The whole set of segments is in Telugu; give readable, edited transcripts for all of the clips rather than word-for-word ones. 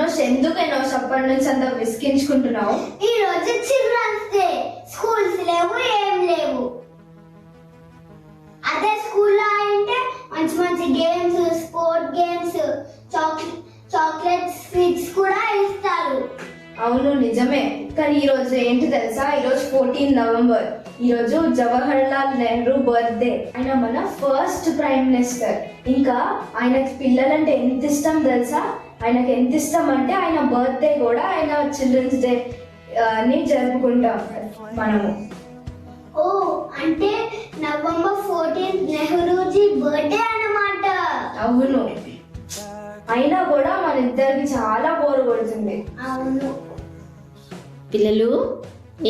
ఎనోష్ ఎందుకు ఎనోష్ అప్పటి నుంచి అంత విసిగించుకుంటున్నావు? ఈ రోజు చిల్డ్రన్స్ డే, స్కూల్స్ లేవు, ఏం లేవు. అదే స్కూల్లో అంటే మంచి మంచి games, sport games, chocolates, sweets కూడా ఇస్తారు. అవును నిజమే, కానీ ఈ రోజు ఏంటి తెలుసా? ఈ రోజు 14 నవంబర్. ఈ రోజు జవహర్లాల్ నెహ్రూ బర్త్డే. ఆయన మన ఫస్ట్ ప్రైమ్ మినిస్టర్. ఇంకా ఆయనకి పిల్లలంటే ఎంత ఇష్టం తెలుసా? ఆయనకి ఎంత ఇష్టం అంటే ఆయన బర్త్డే కూడా ఆయన చిల్డ్రన్స్ డే ని జరుపుకుంటాం మనము. ఓ, అంటే నవంబర్ 14 నెహ్రూజీ బర్త్డే అన్నమాట. అవును, అయినా కూడా మన ఇద్దరికి చాలా బోర్ కొడుతుంది. అవును. పిల్లలు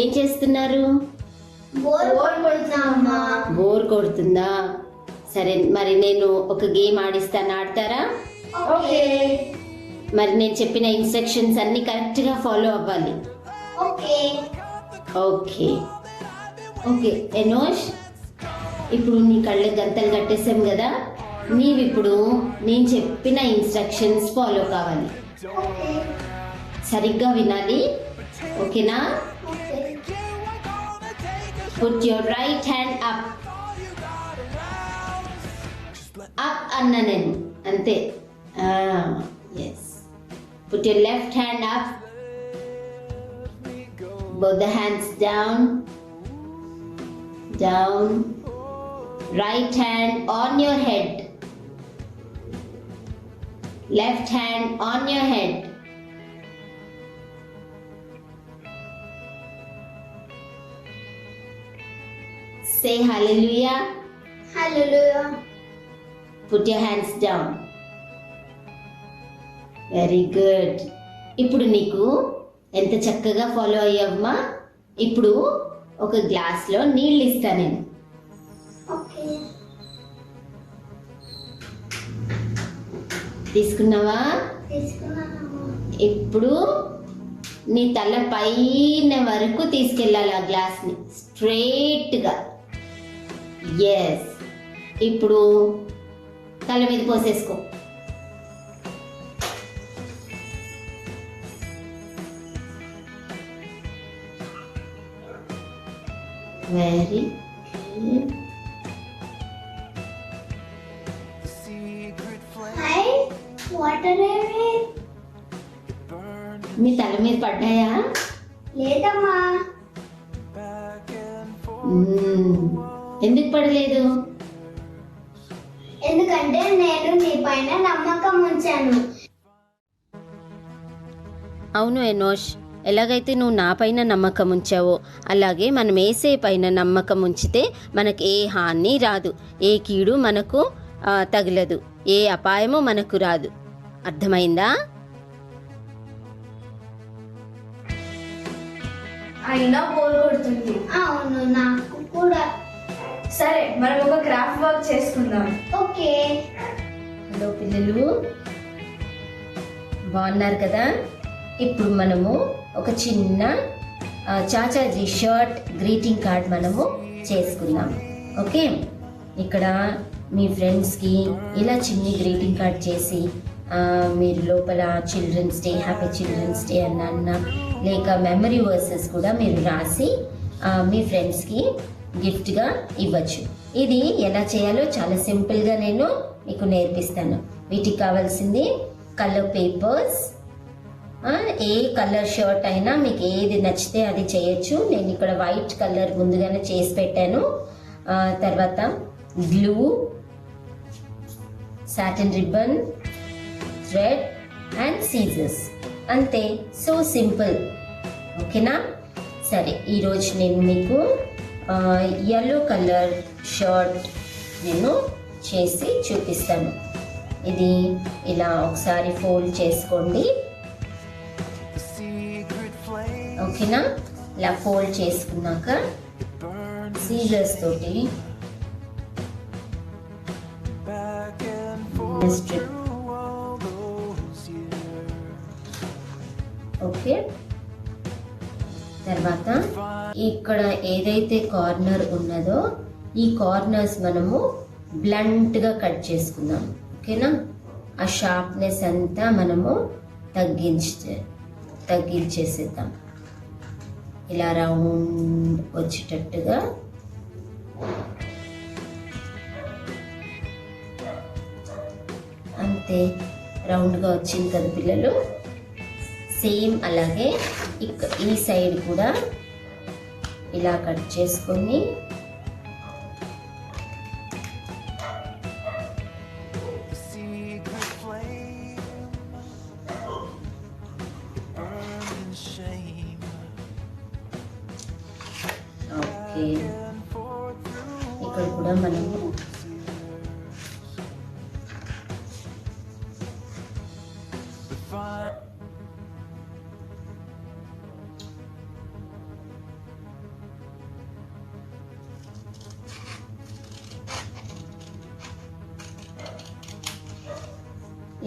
ఏం చేస్తున్నారు? బోర్ కొడుతున్నామా? బోర్ కొడుతుందా? సరే, మరి నేను ఒక గేమ్ ఆడిస్తాను, ఆడతారా? ఓకే. మరి నేను చెప్పిన ఇన్స్ట్రక్షన్స్ అన్ని కరెక్ట్గా ఫాలో అవ్వాలి. ఓకే. ఓకే ఓకే ఎనోష్, ఇప్పుడు నీ కళ్ళకి గంతలు కట్టేసాం కదా, నీవిప్పుడు నేను చెప్పిన ఇన్స్ట్రక్షన్స్ ఫాలో కావాలి. ఓకే. సరిగ్గా వినాలి, ఓకేనా? Okay. Put your right hand up. Up అన్నా నేను, అంతే. Yes. Put your left hand up. Both the hands down. Down. Right hand on your head. Left hand on your head. Say hallelujah. Hallelujah. Put your hands down. Very good. ఇప్పుడు నీకు ఎంత చక్కగా ఫాలో అయ్యావమ్మా. ఇప్పుడు ఒక గ్లాస్లో నీళ్ళు ఇస్తా నేను. ఓకే. తీసుకున్నావా? తీసుకున్నాను. ఇప్పుడు నీ తల పైన వరకు తీసుకెళ్ళాలి ఆ గ్లాస్ని స్ట్రైట్గా. ఎస్. ఇప్పుడు తల మీద పోసేసుకో. Very good. హాయ్, వాటర్ ఏమి? మీ తల మీద పడ్డాయా? లేదమ్మా. ఎందుకు పడలేదు? ఎందుకంటే నేను నీ పైన నమ్మకం ఉంచాను. అవును ఎనోష్, ఎలాగైతే నువ్వు నా పైన నమ్మకం ఉంచావో అలాగే మనం ఏసే పైన నమ్మకం ఉంచితే మనకు ఏ హాని రాదు, ఏ కీడు మనకు తగలదు, ఏ అపాయము మనకు రాదు. అర్థమైందా? అయినా బోర్ కొడుతుంది. అవును, నాకు కూడా. సరే, మనం ఒక క్రాఫ్ట్ వర్క్ చేసుకుందాం. ఓకే. హలో పిల్లలు, బాగున్నారు కదా? ఇప్పుడు మనము ఒక చిన్న చాచాజీ షర్ట్ గ్రీటింగ్ కార్డ్ మనము చేసుకుందాం. ఓకే, ఇక్కడ మీ ఫ్రెండ్స్కి ఇలా చిన్ని గ్రీటింగ్ కార్డ్ చేసి మీరు లోపల children's day, happy children's day అన్న లేక మెమరీ వర్సెస్ కూడా మీరు రాసి మీ ఫ్రెండ్స్కి గిఫ్ట్గా ఇవ్వచ్చు. ఇది ఎలా చేయాలో చాలా సింపుల్గా నేను మీకు నేర్పిస్తాను. వీటికి కావాల్సింది కలర్ పేపర్స్, ఏ కలర్ షర్ట్ అయినా మీకు ఏది నచ్చితే అది చేయొచ్చు. నేను ఇక్కడ వైట్ కలర్ ముందుగానే చేసి పెట్టాను. తర్వాత glue, satin ribbon, thread and scissors. అంతే, సో సింపుల్. ఓకేనా? సరే, ఈరోజు నేను మీకు యెల్లో కలర్ షర్ట్ నేను చేసి చూపిస్తాను. ఇది ఇలా ఒకసారి ఫోల్డ్ చేసుకోండి. ఓకేనా? ఇలా ఫోల్డ్ చేసుకున్నాక సీజర్స్ తోటి స్ట్రిప్. ఓకే, తర్వాత ఇక్కడ ఏదైతే కార్నర్ ఉన్నదో ఈ కార్నర్స్ మనము బ్లంట్గా కట్ చేసుకుందాం. ఓకేనా? ఆ షార్ప్నెస్ అంతా మనము తగ్గించేసేద్దాం. ఇలా రౌండ్ వచ్చేటట్టుగా అంతే. రౌండ్గా వచ్చింది కదా పిల్లలు. సేమ్ అలాగే ఈ సైడ్ కూడా ఇలా కట్ చేసుకొని ఓకే, ఇక్కడ కూడా మనము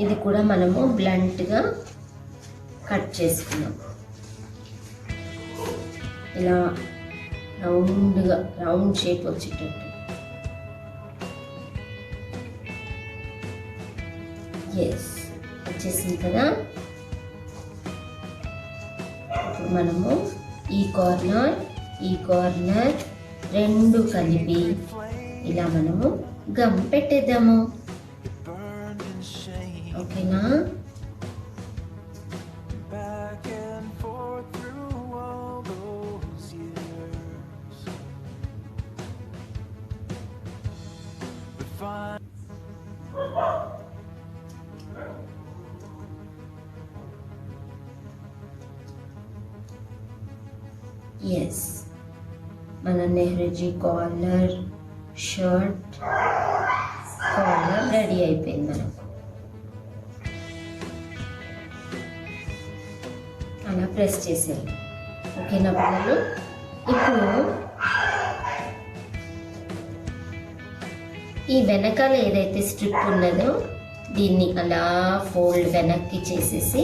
ఇది కూడా మనము బ్లంట్గా కట్ చేసుకున్నాం. ఇలా రౌండ్ షేప్ వచ్చేటట్టు. ఎస్, వచ్చేసింది కదా. ఇప్పుడు మనము ఈ కార్నర్ రెండు కలిపి ఇలా మనము గమ్ పెట్టేద్దాము. ఓకేనా? ఎస్, మన నెహ్రూజీ షర్ట్ కాలర్ రెడీ అయిపోయింది మనకు. అలా ప్రెస్ చేసేది. ఓకేనా పిల్లలు? ఇప్పుడు ఈ వెనకాల ఏదైతే స్ట్రిప్ ఉన్నదో దీన్ని అలా ఫోల్డ్ వెనక్కి చేసేసి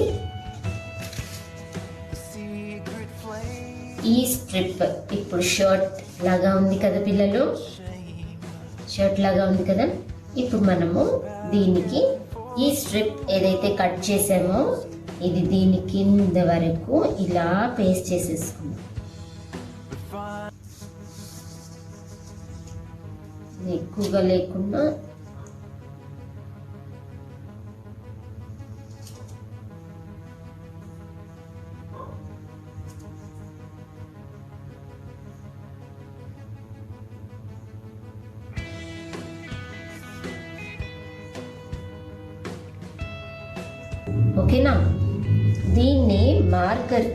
ఈ స్ట్రిప్ ఇప్పుడు షర్ట్ లాగా ఉంది కదా పిల్లలు, షర్ట్ లాగా ఉంది కదా. ఇప్పుడు మనము దీనికి ఈ స్ట్రిప్ ఏదైతే కట్ చేసామో ఇది దీని కింద వరకు ఇలా పేస్ట్ చేసేసుకుందాం. ఎక్కువగా లేకుండా ఓకేనా. దీన్ని మార్కర్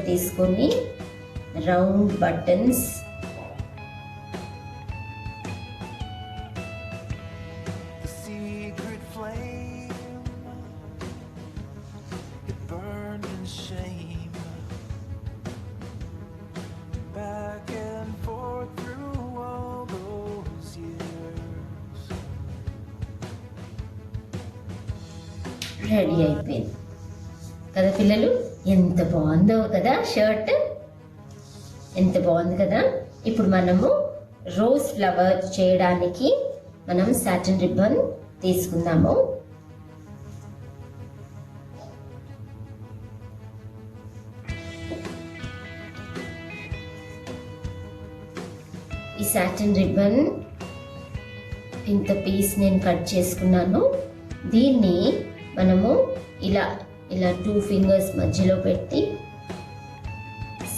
తీసుకొని రౌండ్ బటన్స్ రెడీ అయిపోయింది కదా పిల్లలు. ఎంత బాగుందో కదా షర్ట్, ఎంత బాగుంది కదా. ఇప్పుడు మనము రోజ్ ఫ్లవర్ చేయడానికి మనం సాటిన్ రిబ్బన్ తీసుకుందాము. ఈ సాటిన్ రిబ్బన్ ఇంత పీస్ నేను కట్ చేసుకున్నాను. దీన్ని మనము ఇలా 2 ఫింగర్స్ మధ్యలో పెట్టి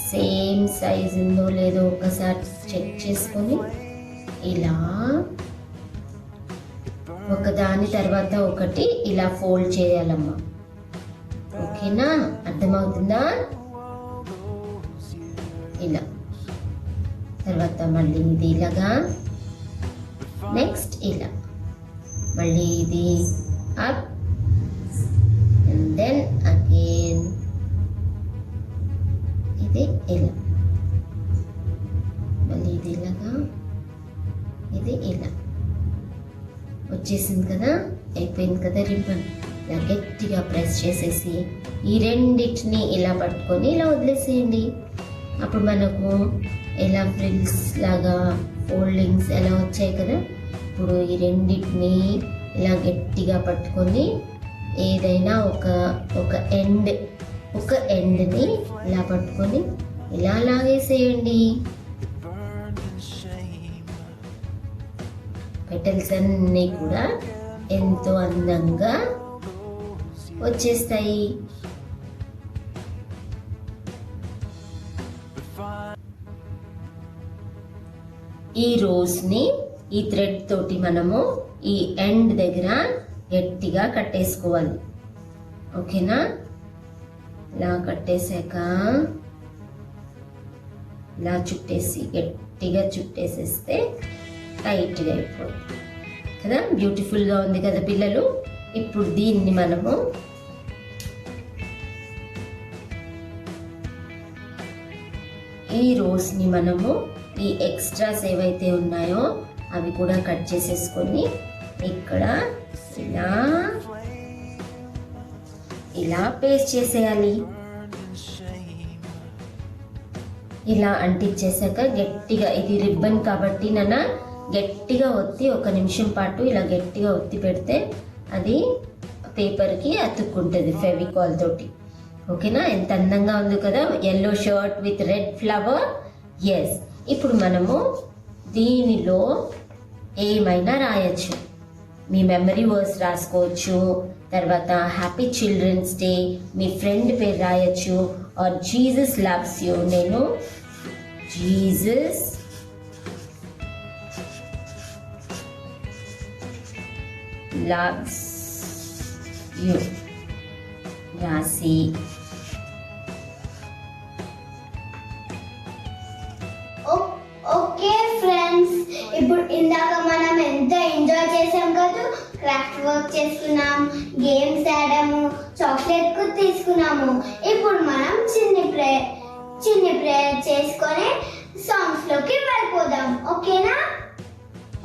సేమ్ సైజ్ ఉందో లేదో ఒకసారి చెక్ చేసుకొని ఇలా ఒకదాని తర్వాత ఒకటి ఇలా ఫోల్డ్ చేయాలమ్మా. ఓకేనా? అర్థమవుతుందా? ఇలా తర్వాత మళ్ళీ ఇది ఇలాగా, నెక్స్ట్ ఇలా మళ్ళీ ఇది అప్ and then again ఇది ఇలా, మళ్ళీ ఇది ఇలాగా, ఇది ఇలా వచ్చేసింది కదా. అయిపోయింది కదా రిబ్బన్. ఇలా గట్టిగా ప్రెస్ చేసేసి ఈ రెండింటిని ఇలా పట్టుకొని ఇలా వదిలేసేయండి. అప్పుడు మనకు ఇలా ఫ్రిల్స్ లాగా ఫోల్డింగ్స్ ఎలా వచ్చాయి కదా. ఇప్పుడు ఈ రెండింటిని ఇలా గట్టిగా పట్టుకొని ఏదైనా ఒక ఎండ్ని ఇలా పట్టుకొని ఇలా లాగేసేయండి. పెటల్స్ అన్నీ కూడా ఎంతో అందంగా వచ్చేస్తాయి. ఈ రోజ్ని ఈ థ్రెడ్ తోటి మనము ఈ ఎండ్ దగ్గర గట్టిగా కట్టేసుకోవాలి. ఓకేనా? ఇలా కట్టేసాక ఇలా గట్టిగా చుట్టేసేస్తే టైట్గా అయిపోతుంది కదా. బ్యూటిఫుల్గా ఉంది కదా పిల్లలు. ఇప్పుడు దీన్ని మనము ఈ రోస్ని మనము ఈ ఎక్స్ట్రాస్ ఏవైతే ఉన్నాయో అవి కూడా కట్ చేసేసుకొని ఇక్కడ ఇలా పేస్ట్ చేసేయాలి. ఇలా అంటించేసాక గట్టిగా, ఇది రిబ్బన్ కాబట్టి గట్టిగా ఒత్తి 1 నిమిషం పాటు ఇలా గట్టిగా ఒత్తి పెడితే అది పేపర్కి అతుక్కుంటుంది ఫెవికాల్ తోటి. ఓకేనా? ఎంత అందంగా ఉంది కదా, yellow shirt with red flower. Yes, ఇప్పుడు మనము దీనిలో ఏమైనా రాయొచ్చు. మీ మెమరీ వర్డ్స్ రాసుకోవచ్చు, తర్వాత హ్యాపీ చిల్డ్రన్స్ డే, మీ ఫ్రెండ్ పేరు రాయొచ్చు, ఆర్ జీసస్ లవ్స్ యూ. నేను జీసస్ loves you రాసి ఓకే ఫ్రెండ్స్, ఇప్పుడు ఇందాక మనం ఎంత ఎంజాయ్ చేసాం కదా. క్రాఫ్ట్ వర్క్ చేసుకున్నాం, గేమ్స్ ఆడాము, చాక్లెట్ కు తీసుకున్నాము. ఇప్పుడు మనం చిన్ని ప్రేయర్ చేసుకొని సాంగ్స్ లోకి వెళ్ళిపోదాం. ఓకేనా?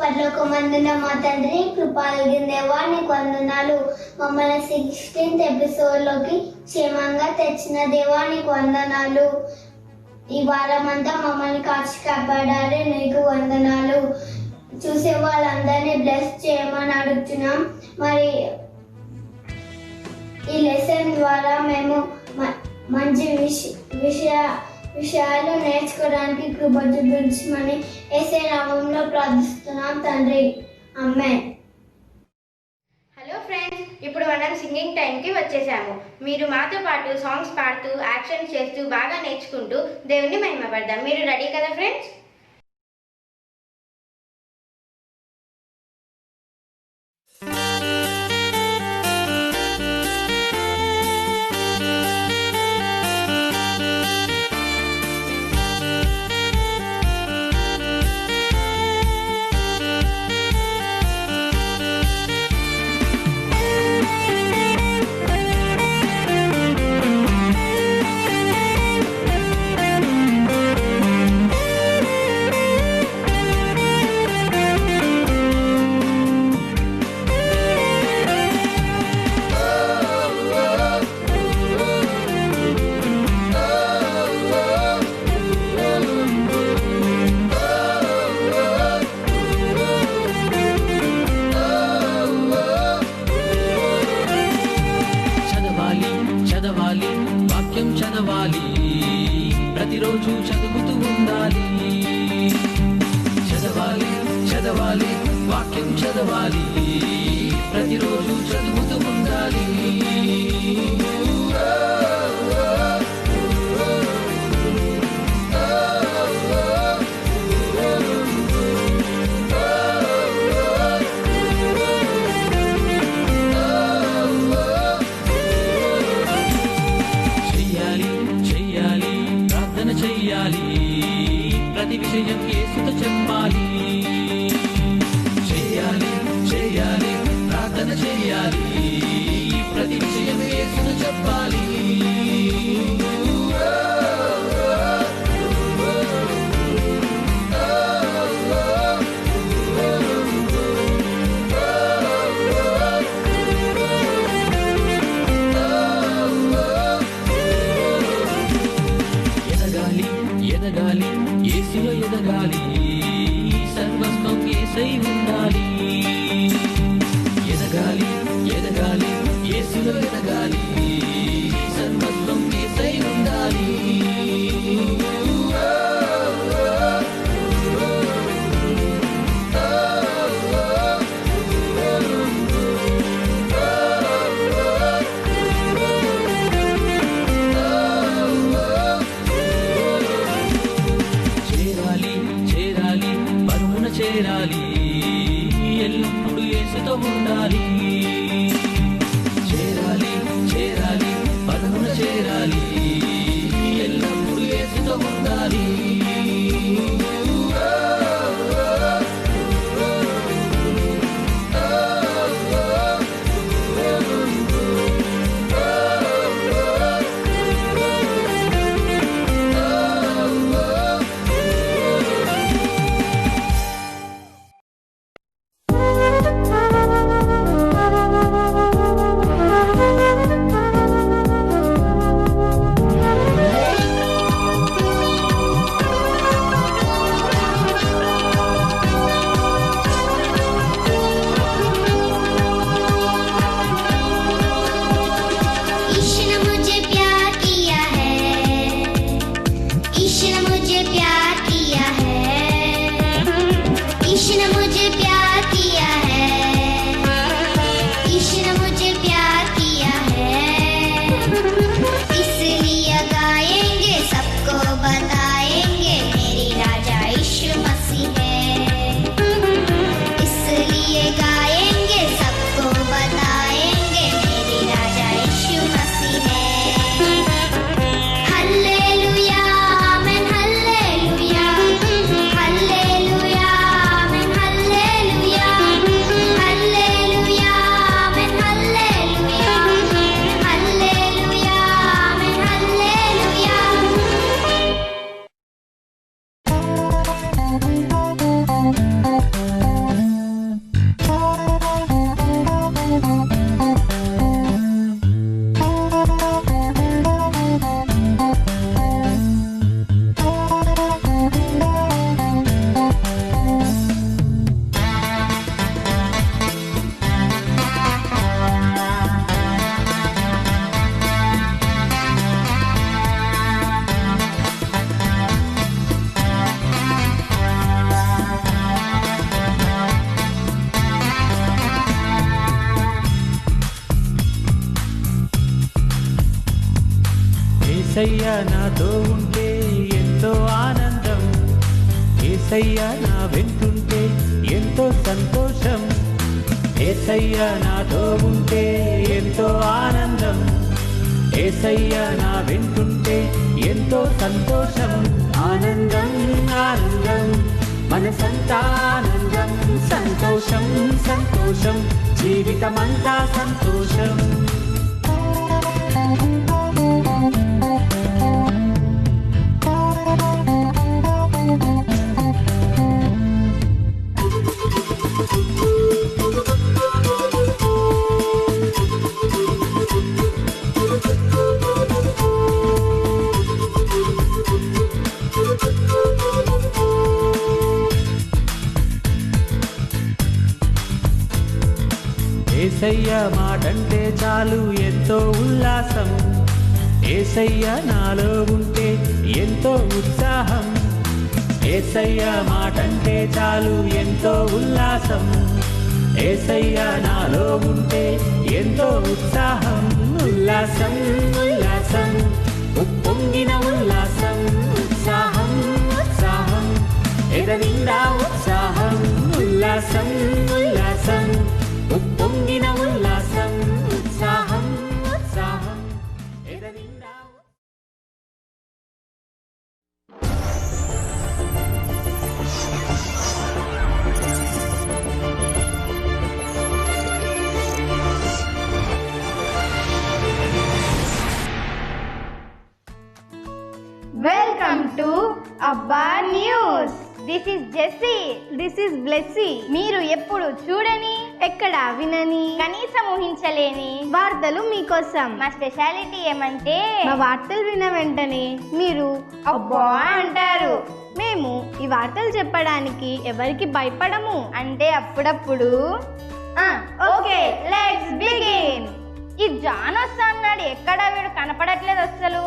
పరలోకమందున్న మా తండ్రి, కృపాలిగిన దేవా, నీకు వందనాలు. మమ్మల్ని 16th ఎపిసోడ్లోకి క్షేమంగా తెచ్చిన దేవా, నీకు వందనాలు. ఈ వారం అంతా మమ్మల్ని కాచి కాపాడాలి, నీకు వందనాలు. చూసే వాళ్ళందరినీ బ్లెస్ చేయమని అడుగుతున్నాం. మరి ఈ లెసన్ ద్వారా మేము మంచి విషయాలు నేర్చుకోవడానికి కృప చూపించమని యేసయ్య నామములో ప్రార్థిస్తున్నాం తండ్రి. ఆమేన్. హలో ఫ్రెండ్స్, ఇప్పుడు మనం సింగింగ్ టైంకి వచ్చేసాము. మీరు మాతో పాటు సాంగ్స్ పాడుతూ యాక్షన్ చేస్తూ బాగా నేర్చుకుంటూ దేవుణ్ణి మహిమపడదాం. మీరు రెడీ కదా ఫ్రెండ్స్? చదవాలి, ప్రతిరోజు చదువుతూ ఉండాలి. చదవాలి, వాక్యం చదవాలి, ప్రతిరోజు చదువుతూ ఉండాలి. ప్రతి విషయం యేసుతో చెప్పాలి. చేయాలి, ప్రార్థన చేయాలి, ప్రతి విషయం యేసుతో చెప్పాలి. ఎదగాలి, యేసులో ఎదగాలి, సర్వస్వం యేసై ఉండాలి. ఎదగాలి, యేసులో प्यार किया है, ईश ने मुझे प्यार किया है, ईश ने मुझे प्यार किया है, इसलिए गाएंगे सबको बताएंगे मेरी राजा यीशु मसीह है, इसलिए गाएंगे सबको बताएंगे मेरी राजा यीशु मसीह है। हालेलुया आमेन हालेलुया, हालेलुया आमेन हालेलुया, हालेलुया आमेन हालेलुया, हालेलुया आमेन हालेलुया। యేసయ్య నాతో ఉంటే ఎంతో ఆనందం, యేసయ్య నా వెంటుంటే ఎంతో సంతోషం, యేసయ్య నాతో ఉంటే ఎంతో ఆనందం, యేసయ్య నా వెంటుంటే ఎంతో సంతోషం, ఆనందం ఆనందం మనసంతా ఆనందం, సంతోషం సంతోషం జీవితమంతా సంతోషం. యేసయ్య మాటంటే చాలు ఎంతో ఉల్లాసం, యేసయ్య నాలో ఉంటే ఎంతో ఉత్సాహం, యేసయ్య మాటంటే చాలు ఎంతో ఉల్లాసం, యేసయ్య నాలో ఉంటే ఎంతో ఉత్సాహం, ఉల్లాసం ఉల్లాసం ఉప్పొంగిన ఉల్లాసం, ఉత్సాహం ఉత్సాహం ఎదనిండా ఉత్సాహం, ఉల్లాసం ఉల్లాసం ఉప్పొంగిన ఉల్లాసం, ఉత్సాహం ఉత్సాహం ఎదనిండా. Welcome to Abba news. This is Jessie. This is Blessy. మీరు ఎప్పుడు చూడని, ఎక్కడ వినని, కనీసం ఊహించలేని వార్తలు మీకోసం. మా స్పెషాలిటీ ఏమంటే మా వార్తలు విన్న వెంటనే మీరు అబ్బా అంటారు. మేము ఈ వార్తలు చెప్పడానికి ఎవరికి భయపడము. అంటే అప్పుడప్పుడు ఓకే లెట్స్ బిగిన్. ఈ జాన్ వస్తా అన్నాడు, ఎక్కడ వీడు కనపడట్లేదు అసలు.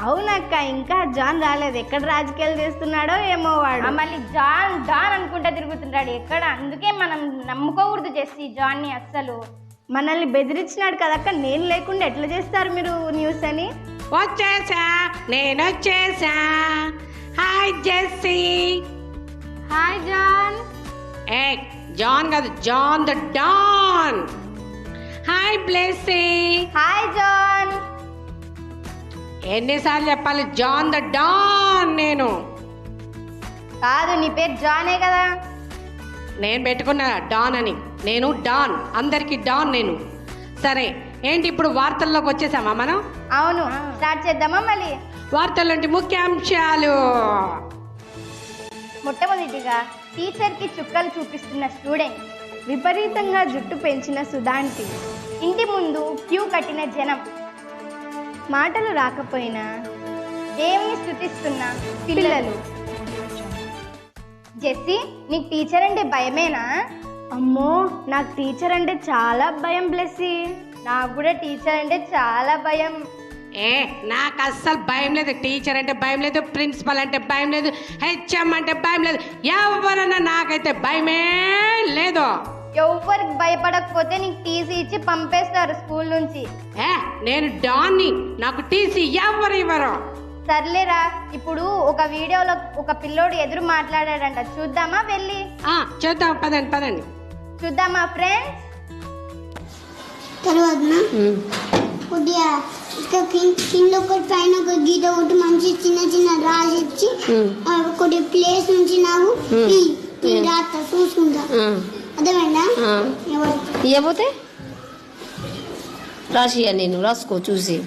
అవునక్క, ఇంకా జాన్ రాలేదు. ఎక్కడ రాజకీయాలు చేస్తున్నాడో ఏమో వాడు. మళ్ళీ జాన్ డాన్ అనుకుంటా తిరుగుతుంటాడు ఎక్కడ. అందుకే మనం నమ్ముకోకూడదు చేసి జాన్ని అస్సలు. మనల్ని బెదిరించినాడు కదక్క, నేను లేకుండా ఎట్లా చేస్తారు మీరు న్యూస్ అని. వచ్చేసా, నేను వచ్చేసా. Hi Jessie. Hi John. ఏ జాన్ కాదు, John the don. Hi Blessy. Hi John. ఎన్నిసార్లు చెప్పాలి, జాన్ ద డాన్. నేను కాదు, నీ పేరు జానే కదా. నేను పెట్టుకున్న డాన్ అని. నేను డాన్, అందరికి డాన్ నేను. సరే, ఏంటి ఇప్పుడు వార్తల్లోకి వచ్చేసామా మనం? అవును, స్టార్ట్ చేద్దామా మళ్ళీ? వార్తల్లోంటి ముఖ్యాంశాలు. మొట్టమొదటిగా టీచర్కి చుక్కలు చూపిస్తున్న స్టూడెంట్, విపరీతంగా జుట్టు పెంచిన సుధాంటి, ఇంటి ముందు క్యూ కట్టిన జనం, మాటలు రాకపోయినా దేవుని స్తుతిస్తున్న పిల్లలు. జెస్సీ, నీకు టీచర్ అంటే భయమేనా? అమ్మో, నాకు టీచర్ అంటే చాలా భయం బ్లెస్సీ. నాకు కూడా టీచర్ అంటే చాలా భయం. ఏ నాకు అస్సలు భయం లేదు. టీచర్ అంటే భయం లేదు, ప్రిన్సిపల్ అంటే భయం లేదు, హెచ్ఎం అంటే భయం లేదు, ఎవరన్నా నాకైతే భయమే లేదు. ఎవరికి భయపడకపోతే నీకు టీసీ ఇచ్చి పంపేస్తారు స్కూల్ నుంచి. నేను డాన్ని, నాకు టీసీ ఎవరు ఇవ్వరు. సర్లేరా, ఇప్పుడు ఒక వీడియోలో ఒక పిల్లోడు ఎదురు మాట్లాడాడంట, చూద్దామా వెళ్ళి? చూద్దాం, పదండి పదండి. చూద్దామా ఫ్రెండ్స్? తర్వాత కొద్దిగా ఇక్కడ కింద ఒకటి పైన ఒక గీత ఒకటి మంచి చిన్న చిన్న రాసిచ్చి కొద్దిగా ప్లేస్ నుంచి నాకు రాస్తా చూసుకుంటా. అర్థమైందా? ఇవ్వకపోతే రాసియా, నేను రాసుకో చూసి.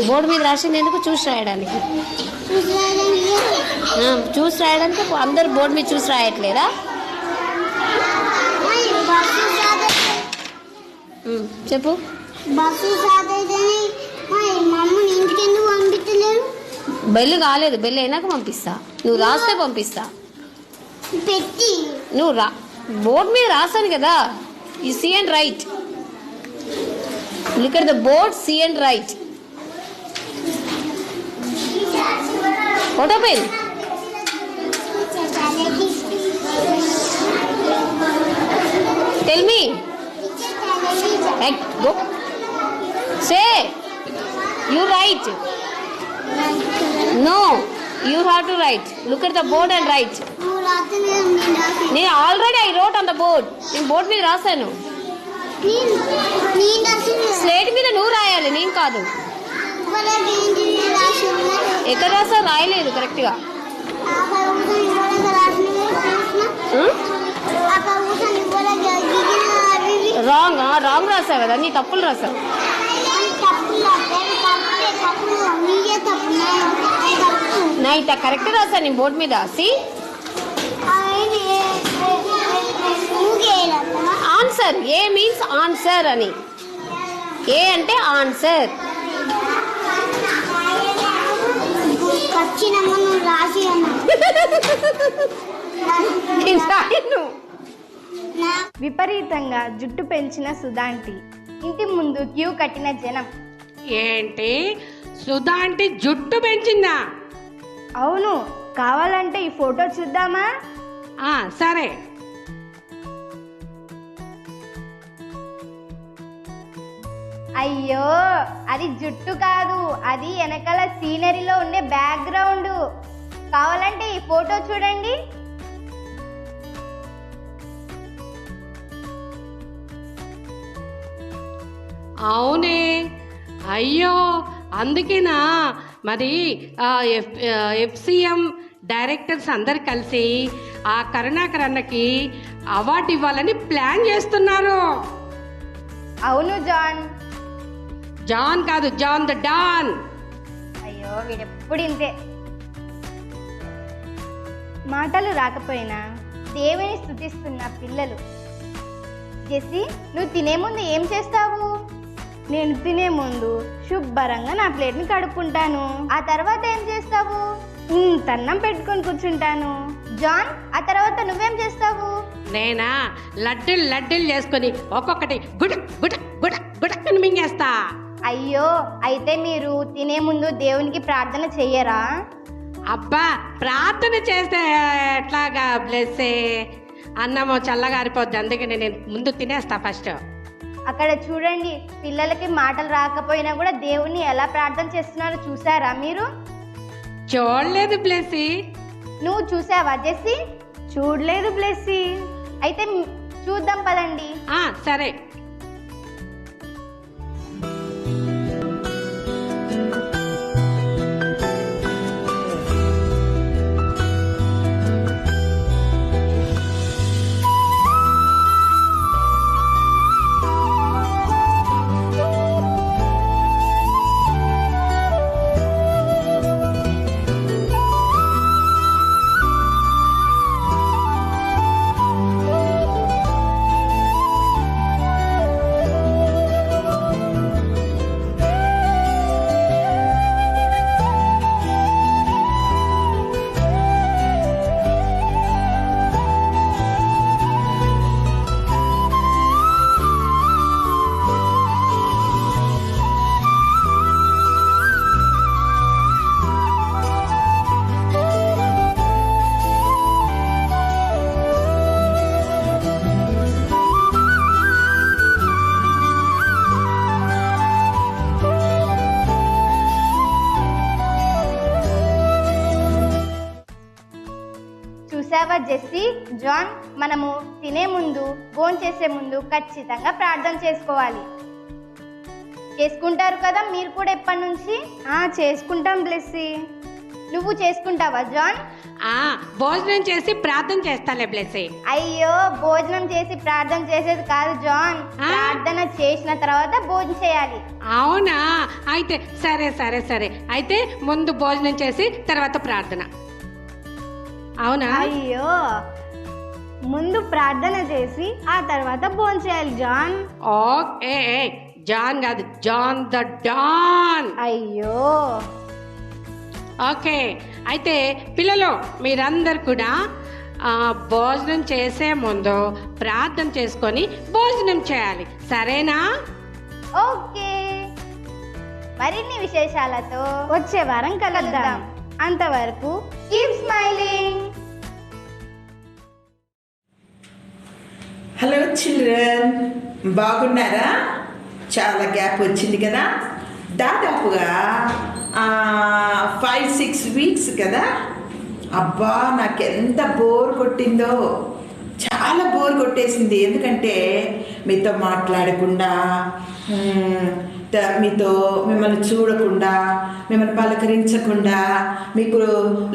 బోర్డు మీద రాసింది ఎందుకు? చూసి రాయడానికి. చూసి రాయడానికి అందరు బోర్డు మీద చూసి రాయట్లేదా? చెప్పు. బస్సు సాధైతేనే మమ్మల్ని ఇంటికి ఎందుకు పంపించలేరు? బెల్లు కాలేదు, బెల్లు అయినాక పంపిస్తా. నువ్వు రాస్తే పంపిస్తా. పెట్టి నువ్వు బోర్డు మీద రాసాను కదా, you see and write. Look at the board, see and write. What happened? Tell me. Hey, go. Say. You write. No. You have to write. Look at the board and write. నేను already I wrote on the board. నేను బోర్డు మీద రాశాను. స్లేట్ మీద నువ్వు రాయాలి, నేను కాదు. ఎక్కడ రాసా? రాయలేదు కరెక్ట్గా. రాంగ్ రాసావు కదా, నీ తప్పులు రాసావు. నా ఇట్లా కరెక్ట్ రాసాను నేను బోర్డు మీద. C answer. A means answer అని. ఏ అంటే ఆన్సర్. విపరీతంగా జుట్టు పెంచిన సుధాంటి ఇంటి ముందు క్యూ కట్టిన జనం. ఏంటి, సుధాంటి జుట్టు పెంచిందా? అవును, కావాలంటే ఈ ఫోటో చూద్దామా? సరే. అయ్యో, అది జుట్టు కాదు, అది వెనకాల సీనరీలో ఉండే బ్యాక్గ్రౌండ్. కావాలంటే ఈ ఫోటో చూడండి. అవునే, అయ్యో అందుకేనా మరి ఎఫ్సిఎం డైరెక్టర్స్ అందరు కలిసి ఆ కరుణాకర్ అన్నకి అవార్డు ఇవ్వాలని ప్లాన్ చేస్తున్నారు. అవును జాన్. జాన్ కాదు, జాన్ ద డాన్. అయ్యో, వీడెప్పుడు ఇంతే. మాటలు రాకపోయినా దేవుని స్తుతిస్తున్న పిల్లలు. జెస్సీ, నువ్వు తినే ముందు ఏం చేస్తావు? నేను తినే ముందు శుభ్రంగా నా ప్లేట్ని కడుక్కుంటాను. ఆ తర్వాత ఏం చేస్తావు? ఇంతన్నం పెట్టుకొని కూర్చుంటాను. జాన్, ఆ తర్వాత నువ్వేం చేస్తావు? నేనా లడ్డూలు చేసుకొని ఒక్కొక్కటి గుడక్ గుడక్ గుడక్ గుడక్ అని మింగేస్తా. అయ్యో, అయితే మీరు తినే ముందు దేవునికి ప్రార్థన చెయ్యరా? అబ్బా, ప్రార్థన చేస్తే ఎట్లాగా బ్లెస్సే, అన్నమో చల్లగారిపోద్ది. అందుకే నేను ముందు తినేస్తా ఫస్ట్. అక్కడ చూడండి, పిల్లలకి మాటలు రాకపోయినా కూడా దేవుణ్ణి ఎలా ప్రార్థన చేస్తున్నారో చూసారా మీరు? చూడలేదు బ్లెస్సీ. నువ్వు చూసావా జెస్సీ? చూడలేదు బ్లెస్సీ. అయితే చూద్దాం పదండి. సరే. చేసుకుంటావా జెస్సీ? జాన్, మనము తినే ముందు, భోంచేసే ముందు ఖచ్చితంగా ప్రార్థన చేసుకోవాలి. చేసుకుంటారు కదా మీరు కూడా ఎప్పటి నుంచి? చేసుకుంటాం బ్లెస్సీ. నువ్వు చేసుకుంటావా జాన్? భోజనం చేసి ప్రార్థన చేస్తాలే బ్లెస్సీ. అయ్యో, భోజనం చేసి ప్రార్థన చేసేది కాదు జాన్, ప్రార్థన చేసిన తర్వాత భోజనం చేయాలి. అవునా? అయితే సరే సరే సరే, అయితే ముందు భోజనం చేసి తర్వాత ప్రార్థన. అవునా? అయ్యో, ముందు ప్రార్థన చేసి ఆ తర్వాత భోజనం చేయాలి జాన్. ఓకే, జాన్ కాదు, జాన్ ద డాన్. అయ్యో, ఓకే, అయితే పిల్లలు మీరందరు కూడా భోజనం చేసే ముందు ప్రార్థన చేసుకొని భోజనం చేయాలి, సరేనా? ఓకే, మరిన్ని విశేషాలతో వచ్చే వారం కలుద్దాం. అంతవరకు కీప్ స్మైలింగ్. హలో చిల్డ్రన్, బాగున్నారా? చాలా గ్యాప్ వచ్చింది కదా, దాదాపుగా 5-6 వీక్స్ కదా. అబ్బా, నాకు ఎంత బోర్ కొట్టిందో, చాలా బోర్ కొట్టేసింది. ఎందుకంటే మీతో మాట్లాడకుండా, మీతో మిమ్మల్ని చూడకుండా, మిమ్మల్ని పలకరించకుండా, మీకు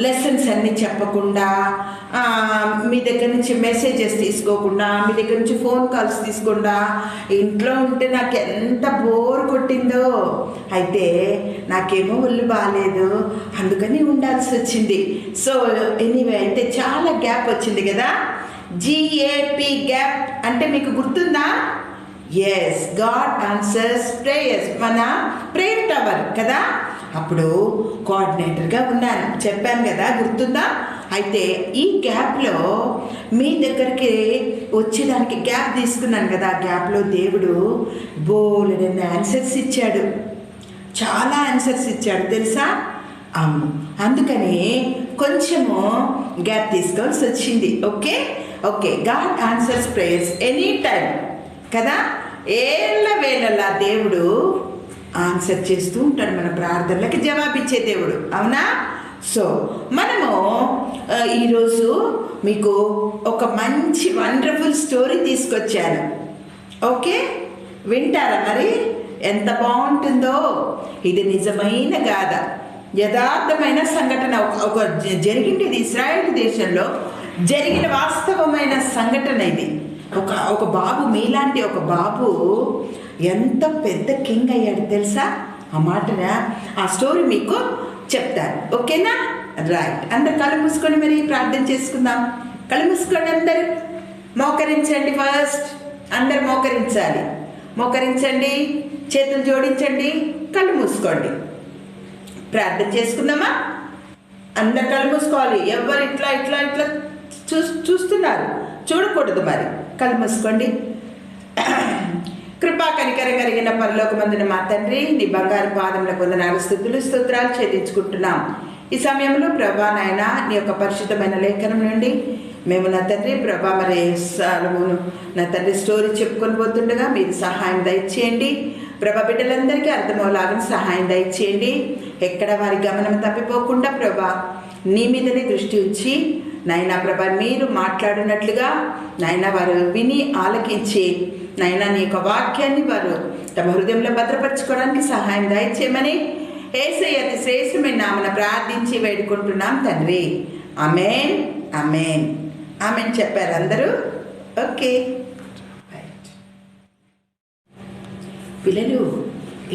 లెసన్స్ అన్నీ చెప్పకుండా, మీ దగ్గర నుంచి మెసేజెస్ తీసుకోకుండా, మీ దగ్గర నుంచి ఫోన్ కాల్స్ తీసుకోకుండా ఇంట్లో ఉంటే నాకు ఎంత బోర్ కొట్టిందో. అయితే నాకేమో ఒళ్ళు బాగాలేదు, అందుకని ఉండాల్సి వచ్చింది. సో ఎనీవే, అయితే చాలా గ్యాప్ వచ్చింది కదా. GAP, గ్యాప్ అంటే మీకు గుర్తుందా? ఎస్, గాడ్ ఆన్సర్స్ ప్రేయర్స్, మన ప్రేయర్ టవర్ కదా. అప్పుడు కోఆర్డినేటర్గా ఉన్నాను, చెప్పాను కదా, గుర్తుందా? అయితే ఈ గ్యాప్లో మీ దగ్గరికి వచ్చేదానికి గ్యాప్ తీసుకున్నాను కదా. ఆ గ్యాప్లో దేవుడు బోలెడన్ని ఆన్సర్స్ ఇచ్చాడు, చాలా ఆన్సర్స్ ఇచ్చాడు తెలుసా. అవును, అందుకని కొంచెము గ్యాప్ తీసుకోవాల్సి వచ్చింది. Okay okay, God answers prayers any time కదా. ఏళ్ళ వేళలా దేవుడు ఆన్సర్ చేస్తూ ఉంటాడు, మన ప్రార్థనలకి జవాబిచ్చే దేవుడు, అవునా. సో మనము ఈరోజు మీకు ఒక మంచి వండర్ఫుల్ స్టోరీ తీసుకొచ్చాను. ఓకే, వింటారా మరి? ఎంత బాగుంటుందో. ఇది నిజమైన గాథ, యథార్థమైన సంఘటన. ఒక జరిగింది ఇశ్రాయేల్ దేశంలో జరిగిన వాస్తవమైన సంఘటన ఇది. ఒక బాబు, మీలాంటి ఒక బాబు ఎంత పెద్ద కింగ్ అయ్యాడు తెలుసా. ఆ మాటన, ఆ స్టోరీ మీకు చెప్తాను, ఓకేనా? రైట్, అందరు కళ్ళు మూసుకొని మరి ప్రార్థన చేసుకుందాం. కళ్ళు మూసుకోండి, అందరు మోకరించండి. ఫస్ట్ అందరు మోకరించాలి, మోకరించండి, చేతులు జోడించండి, కళ్ళు మూసుకోండి. ప్రార్థన చేసుకుందామా? అందరు కళ్ళు మూసుకోవాలి. ఎవరు ఇట్లా ఇట్లా ఇట్లా చూస్తున్నారు, చూడకూడదు. మరి కళ్ళు మూసుకోండి. కృపా కనికరం కలిగిన పరలోకమందున మా తండ్రి, నీ బంగారు పాదములకు వందనాలు, స్తుతులు స్తోత్రాలు చెల్లించుకుంటున్నాం. ఈ సమయంలో ప్రభా నాయన, నీ యొక్క పరిశుద్ధమైన లేఖనం నుండి మేము నా తండ్రి ప్రభా మరి నా తండ్రి స్టోరీ చెప్పుకొని పోతుండగా మీరు సహాయం దయచేయండి ప్రభా. బిడ్డలందరికీ అర్థమవులాగా సహాయం దయచేయండి. ఎక్కడ వారి గమనం తప్పిపోకుండా ప్రభా నీ మీదనే దృష్టి ఉంచి నాయనా ప్రభా మీరు మాట్లాడినట్లుగా నాయనా వారు విని ఆలకించి నాయనా నీ యొక్క వాక్యాన్ని వారు తమ హృదయంలో భద్రపరచుకోవడానికి సహాయం దయచేయమని యేసయ్య అతి శ్రేష్టమైన నామమున ప్రార్థించి వేడుకుంటున్నాం తండ్రి. ఆమేన్ ఆమేన్ ఆమేన్ చెప్పారు అందరూ. ఓకే పిల్లలు,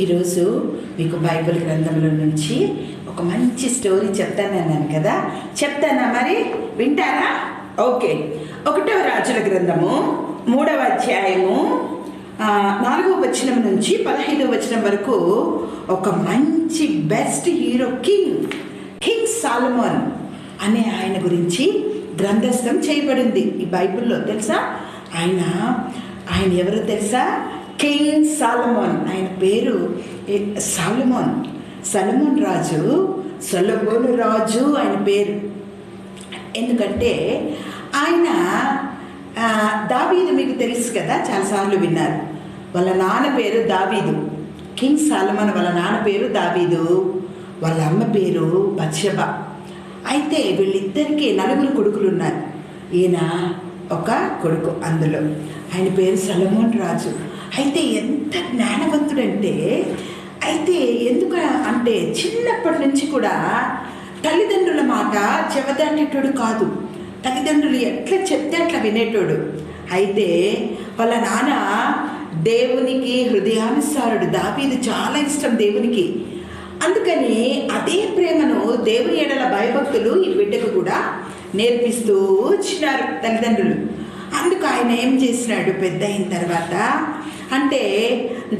ఈరోజు మీకు బైబిల్ గ్రంథంలో నుంచి ఒక మంచి స్టోరీ చెప్తానన్నాను కదా, చెప్తానా మరి? వింటారా? ఓకే, 1వ రాజుల గ్రంథము 3వ అధ్యాయము 4వ వచనం నుంచి 15వ వచనం వరకు ఒక మంచి బెస్ట్ హీరో కింగ్ సాలమోన్ అనే ఆయన గురించి గ్రంథస్థం చేయబడింది ఈ బైబిల్లో. తెలుసా ఆయన ఎవరో తెలుసా? King Solomon. ఆయన పేరు సొలొమోను రాజు ఆయన పేరు. ఎందుకంటే ఆయన దావీదు మీకు తెలుసు కదా, చాలాసార్లు విన్నారు. వాళ్ళ నాన్న పేరు దావీదు. కింగ్ సాలమోన్ వాళ్ళ నాన్న పేరు దావీదు, వాళ్ళ అమ్మ పేరు బత్షెబ. అయితే వీళ్ళిద్దరికీ 4 కొడుకులు ఉన్నారు. ఈయన ఒక కొడుకు. అందులో ఆయన పేరు సొలొమోను రాజు. అయితే ఎంత జ్ఞానవంతుడంటే, అయితే ఎందుకు అంటే చిన్నప్పటి నుంచి కూడా తల్లిదండ్రుల మాట చెవదాటేటోడు కాదు. తల్లిదండ్రులు ఎట్లా చెప్తే అట్లా వినేటోడు. అయితే వాళ్ళ నాన్న దేవునికి హృదయానుసారుడు. దావీదు చాలా ఇష్టం దేవునికి. అందుకని అదే ప్రేమను దేవుని ఎడల భయభక్తులు ఈ బిడ్డకు కూడా నేర్పిస్తూ వచ్చినారు తల్లిదండ్రులు. అందుకు ఆయన ఏం చేసినాడు పెద్ద అయిన తర్వాత అంటే,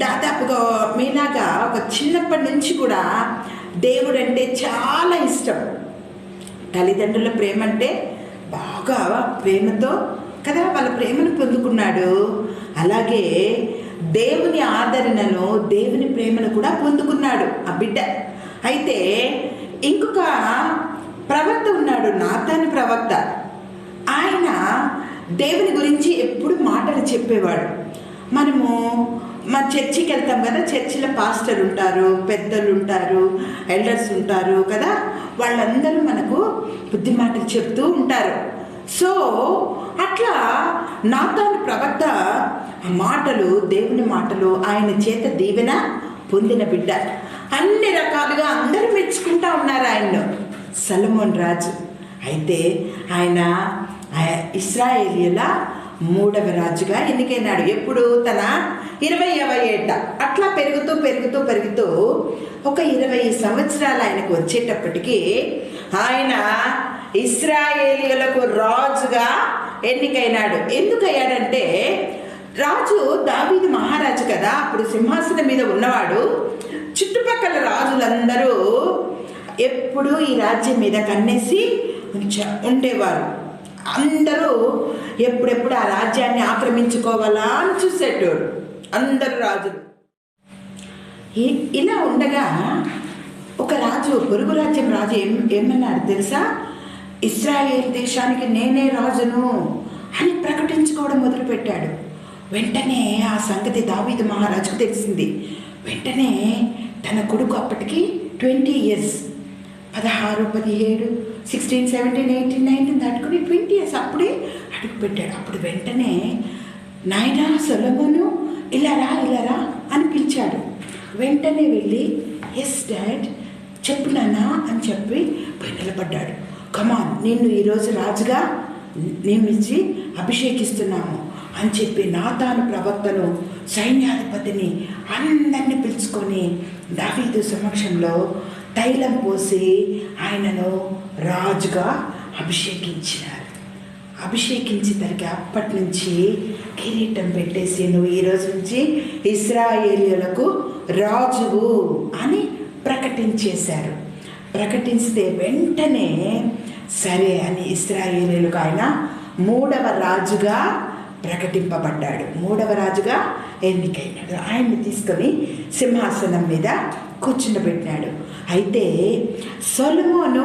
దాదాపుగా మీలాగా ఒక చిన్నప్పటి నుంచి కూడా దేవుడు అంటే చాలా ఇష్టం. తల్లిదండ్రుల ప్రేమ అంటే బాగా ప్రేమతో కదా వాళ్ళ ప్రేమను పొందుకున్నాడు. అలాగే దేవుని ఆదరణను, దేవుని ప్రేమను కూడా పొందుకున్నాడు ఆ బిడ్డ. అయితే ఇంకొక ప్రవక్త ఉన్నాడు, నాతాను ప్రవక్త. ఆయన దేవుని గురించి ఎప్పుడు మాటలు చెప్పేవాడు. మనము మన చర్చికి వెళ్తాం కదా, చర్చిలో పాస్టర్ ఉంటారు, పెద్దలు ఉంటారు, ఎల్డర్స్ ఉంటారు కదా, వాళ్ళందరూ మనకు బుద్ధి మాటలు చెప్తూ ఉంటారు. సో అట్లా నాతాను ప్రవక్త మాటలు, దేవుని మాటలు, ఆయన చేత దీవెన పొందిన బిడ్డ. అన్ని రకాలుగా అందరూ మెచ్చుకుంటా ఉన్నారు ఆయన్ను, సొలొమోను రాజు. అయితే ఆయన ఇశ్రాయేలీయుల 3వ రాజుగా ఎన్నికైనాడు. ఎప్పుడు తన 20వ ఏట. అట్లా పెరుగుతూ పెరుగుతూ పెరుగుతూ ఒక 20 సంవత్సరాలు ఆయనకు వచ్చేటప్పటికి ఆయన ఇశ్రాయేలీయులకు రాజుగా ఎన్నికైనాడు. ఎందుకయ్యాడంటే, రాజు దావీదు మహారాజు కదా, అప్పుడు సింహాసనం మీద ఉన్నవాడు. చుట్టుపక్కల రాజులందరూ ఎప్పుడూ ఈ రాజ్యం మీద కన్నేసి ఉండేవారు. అందరూ ఎప్పుడెప్పుడు ఆ రాజ్యాన్ని ఆక్రమించుకోవాలా అని చూసేటోడు అందరు రాజులు. ఇలా ఉండగా ఒక రాజు, పొరుగు రాజ్యం రాజు ఏమన్నాడు తెలుసా? ఇశ్రాయేల్ దేశానికి నేనే రాజును అని ప్రకటించుకోవడం మొదలుపెట్టాడు. వెంటనే ఆ సంగతి దావీదు మహారాజుకు తెలిసింది. వెంటనే తన కొడుకు అప్పటికి 20 years, 16, 17, 16, 17, 18, 19 దాటుకుని 20 years అప్పుడే అడుగు పెట్టాడు. అప్పుడు వెంటనే నాయనా సొలొమోను ఇలారా ఇలారా అని పిలిచాడు. వెంటనే వెళ్ళి ఎస్ డాడ్ చెప్పు నాన్నా అని చెప్పి పోయి నిలబడ్డాడు. కమాన్, నిన్ను ఈరోజు రాజుగా నియమించి అభిషేకిస్తున్నాము అని చెప్పి నాతాను ప్రవక్తను, సైన్యాధిపతిని అందరినీ పిలుచుకొని దావీదు సమక్షంలో తైలం పోసి ఆయనను రాజుగా అభిషేకించినారు. అభిషేకించి తనకి అప్పటి నుంచి కిరీటం పెట్టేసి, నువ్వు ఈరోజు నుంచి ఇశ్రాయేలీయులకు రాజువు అని ప్రకటించేశారు. ప్రకటిస్తే వెంటనే సరే అని ఇశ్రాయేలీయులకు ఆయన 3వ రాజుగా ప్రకటింపబడ్డాడు. 3వ రాజుగా ఎన్నికైనాడు. ఆయన్ని తీసుకొని సింహాసనం మీద కూర్చుండబెట్టినాడు. అయితే సొలొమోను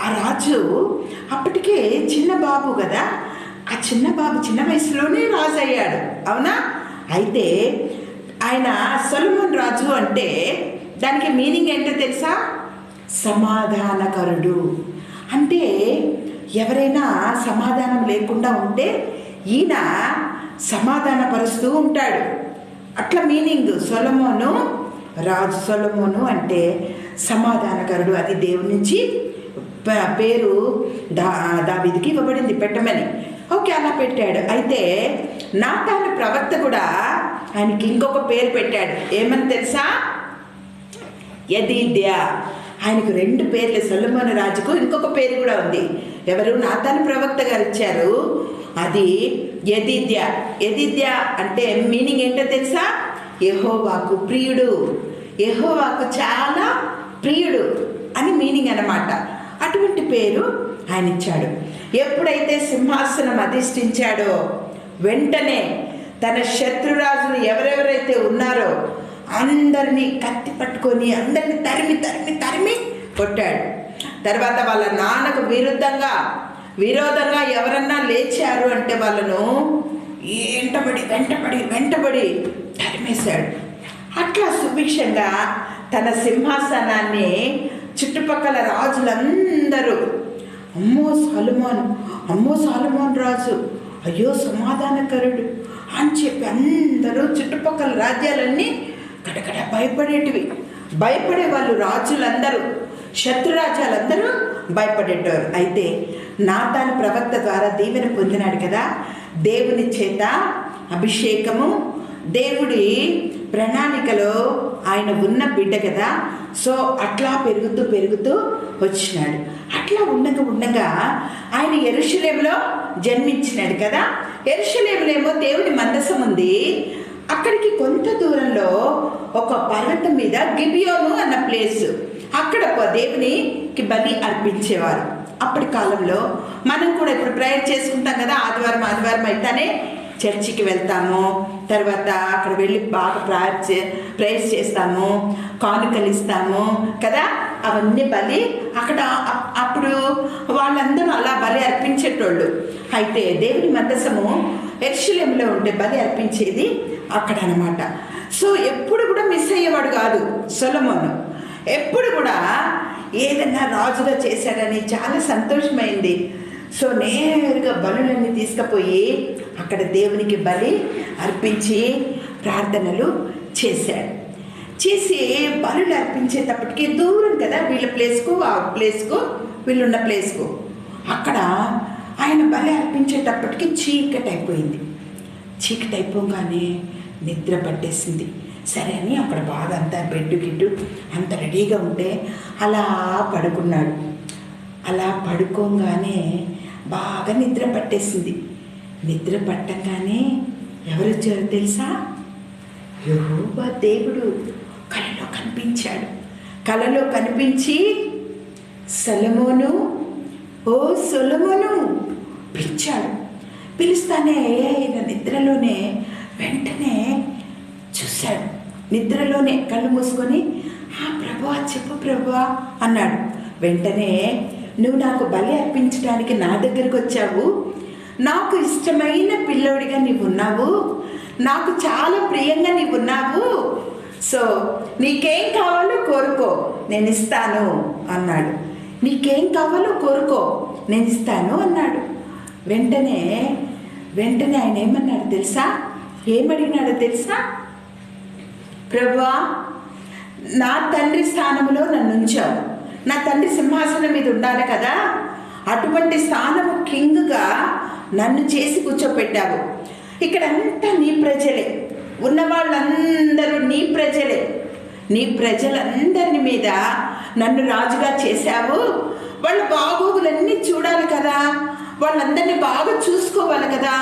ఆ రాజు అప్పటికే చిన్న బాబు కదా, ఆ చిన్న బాబు చిన్న వయసులోనే రాజు అయ్యాడు, అవునా? అయితే ఆయన సొలొమోను రాజు అంటే దానికి మీనింగ్ ఏంటో తెలుసా? సమాధానకరుడు. అంటే ఎవరైనా సమాధానం లేకుండా ఉంటే ఈయన సమాధానపరుస్తూ ఉంటాడు. అట్లా మీనింగ్ సొలొమోను రాజు. సొలొమోను అంటే సమాధానకరుడు. అది దేవుని నుంచి పేరు దావీదుకి ఇవ్వబడింది పెట్టమని. ఓకే, అలా పెట్టాడు. అయితే నాతాను ప్రవక్త కూడా ఆయనకి ఇంకొక పేరు పెట్టాడు. ఏమని తెలుసా? యెదీద్యా. ఆయనకు 2 పేర్లు. సొలొమోను రాజుకు ఇంకొక పేరు కూడా ఉంది. ఎవరు? నాతాను ప్రవక్త గారు ఇచ్చారు. అది యెదీద్యా. యెదీద్యా అంటే మీనింగ్ ఏంటో తెలుసా? యెహోవాకు ప్రియుడు, యెహోవాకు చాలా ప్రియుడు అని మీనింగ్ అన్నమాట. అటువంటి పేరు ఆయన ఇచ్చాడు. ఎప్పుడైతే సింహాసనం అధిష్ఠించాడో వెంటనే తన శత్రురాజులు ఎవరెవరైతే ఉన్నారో అందరినీ కత్తి పట్టుకొని అందరినీ తరిమి తరిమి తరిమి కొట్టాడు. తర్వాత వాళ్ళ నాన్నకు విరోధంగా ఎవరన్నా లేచారు అంటే వాళ్ళను వెంటబడి తరిమేశాడు. అట్లా సుభిక్షంగా తన సింహాసనాన్ని చుట్టుపక్కల రాజులందరూ అమ్మో సాలమోన్ రాజు, అయ్యో సమాధానకరుడు అని చెప్పి అందరూ చుట్టుపక్కల రాజ్యాలన్నీ గడగడ భయపడే వాళ్ళు, రాజులందరూ, శత్రు రాజ్యాలందరూ భయపడేటవారు. అయితే నాతాను ప్రవక్త ద్వారా దీవెన పొందినాడు కదా, దేవుని చేత అభిషేకము, దేవుడి ప్రణాళికలో ఆయన ఉన్న బిడ్డ కదా. సో అట్లా పెరుగుతూ వచ్చినాడు. అట్లా ఉండగా ఆయన యెరూషలేములో జన్మించినాడు కదా. యెరూషలేములో దేవుని మందసం ఉంది. అక్కడికి కొంత దూరంలో ఒక పర్వతం మీద గిబియోను అన్న ప్లేస్, అక్కడ దేవునికి బలి అర్పించేవారు. అప్పటి కాలంలో మనం కూడా ఇప్పుడు ప్రేయర్ చేసుకుంటాం కదా, ఆదివారం అయితేనే చర్చికి వెళ్తాము, తర్వాత అక్కడ వెళ్ళి బాగా ప్రేయర్ చేస్తాము, కానుకలు ఇస్తాము కదా, అవన్నీ బలి అక్కడ. అప్పుడు వాళ్ళందరూ అలా బలి అర్పించేటోళ్ళు. అయితే దేవుని మందసము యెరూషలేములో ఉంటే బలి అర్పించేది అక్కడ అన్నమాట. సో ఎప్పుడు కూడా మిస్ అయ్యేవాడు కాదు సొలొమోను. ఎప్పుడు కూడా ఏదన్నా రాజుగా చేశాడని చాలా సంతోషమైంది. సో నేరుగా బలులన్నీ తీసుకుపోయి అక్కడ దేవునికి బలి అర్పించి ప్రార్థనలు చేశాడు. చేసి బలులు అర్పించేటప్పటికి దూరం కదా, వీళ్ళ ప్లేస్కు ఆ ప్లేస్కు వీళ్ళున్న ప్లేస్కు, అక్కడ ఆయన బలి అర్పించేటప్పటికి చీకటి అయిపోగానే నిద్ర పట్టేసింది. సరే అని అక్కడ బాగా అంతా బెడ్ గిడ్డు అంత రెడీగా ఉంటే అలా పడుకున్నాడు. అలా పడుకోగానే బాగా నిద్ర పట్టేసింది. నిద్ర పట్టంగానే ఎవరు వచ్చారో తెలుసా? యెహోవా దేవుడు కలలో కనిపించాడు. కలలో కనిపించి సొలొమోను, ఓ సొలొమోను పిలిచాడు. పిలుస్తానే ఆయన నిద్రలోనే వెంటనే చూశాడు. నిద్రలోనే కళ్ళు మూసుకొని, ప్రభువా చెప్పు ప్రభువా అన్నాడు. వెంటనే, నువ్వు నాకు బలి అర్పించడానికి నా దగ్గరికి వచ్చావు, నాకు ఇష్టమైన పిల్లోడిగా నీవు ఉన్నావు, నాకు చాలా ప్రియంగా నీవు ఉన్నావు, సో నీకేం కావాలో కోరుకో నేను ఇస్తాను అన్నాడు. నీకేం కావాలో కోరుకో నేను ఇస్తాను అన్నాడు. వెంటనే ఆయన ఏమన్నాడు తెలుసా? ఏమడిగినాడో తెలుసా? ప్రభువా, నా తండ్రి స్థానంలో నన్ను ఉంచావు, నా తండ్రి సింహాసనం మీద ఉండాలి కదా, అటువంటి స్థానము కింగ్గా నన్ను చేసి కూర్చోపెట్టావు. ఇక్కడంతా నీ ప్రజలే, ఉన్నవాళ్ళందరూ నీ ప్రజలే, నీ ప్రజలందరి మీద నన్ను రాజుగా చేశావు. వాళ్ళ బాగోగులన్నీ చూడాలి కదా, వాళ్ళందరినీ బాగా చూసుకోవాలి కదా,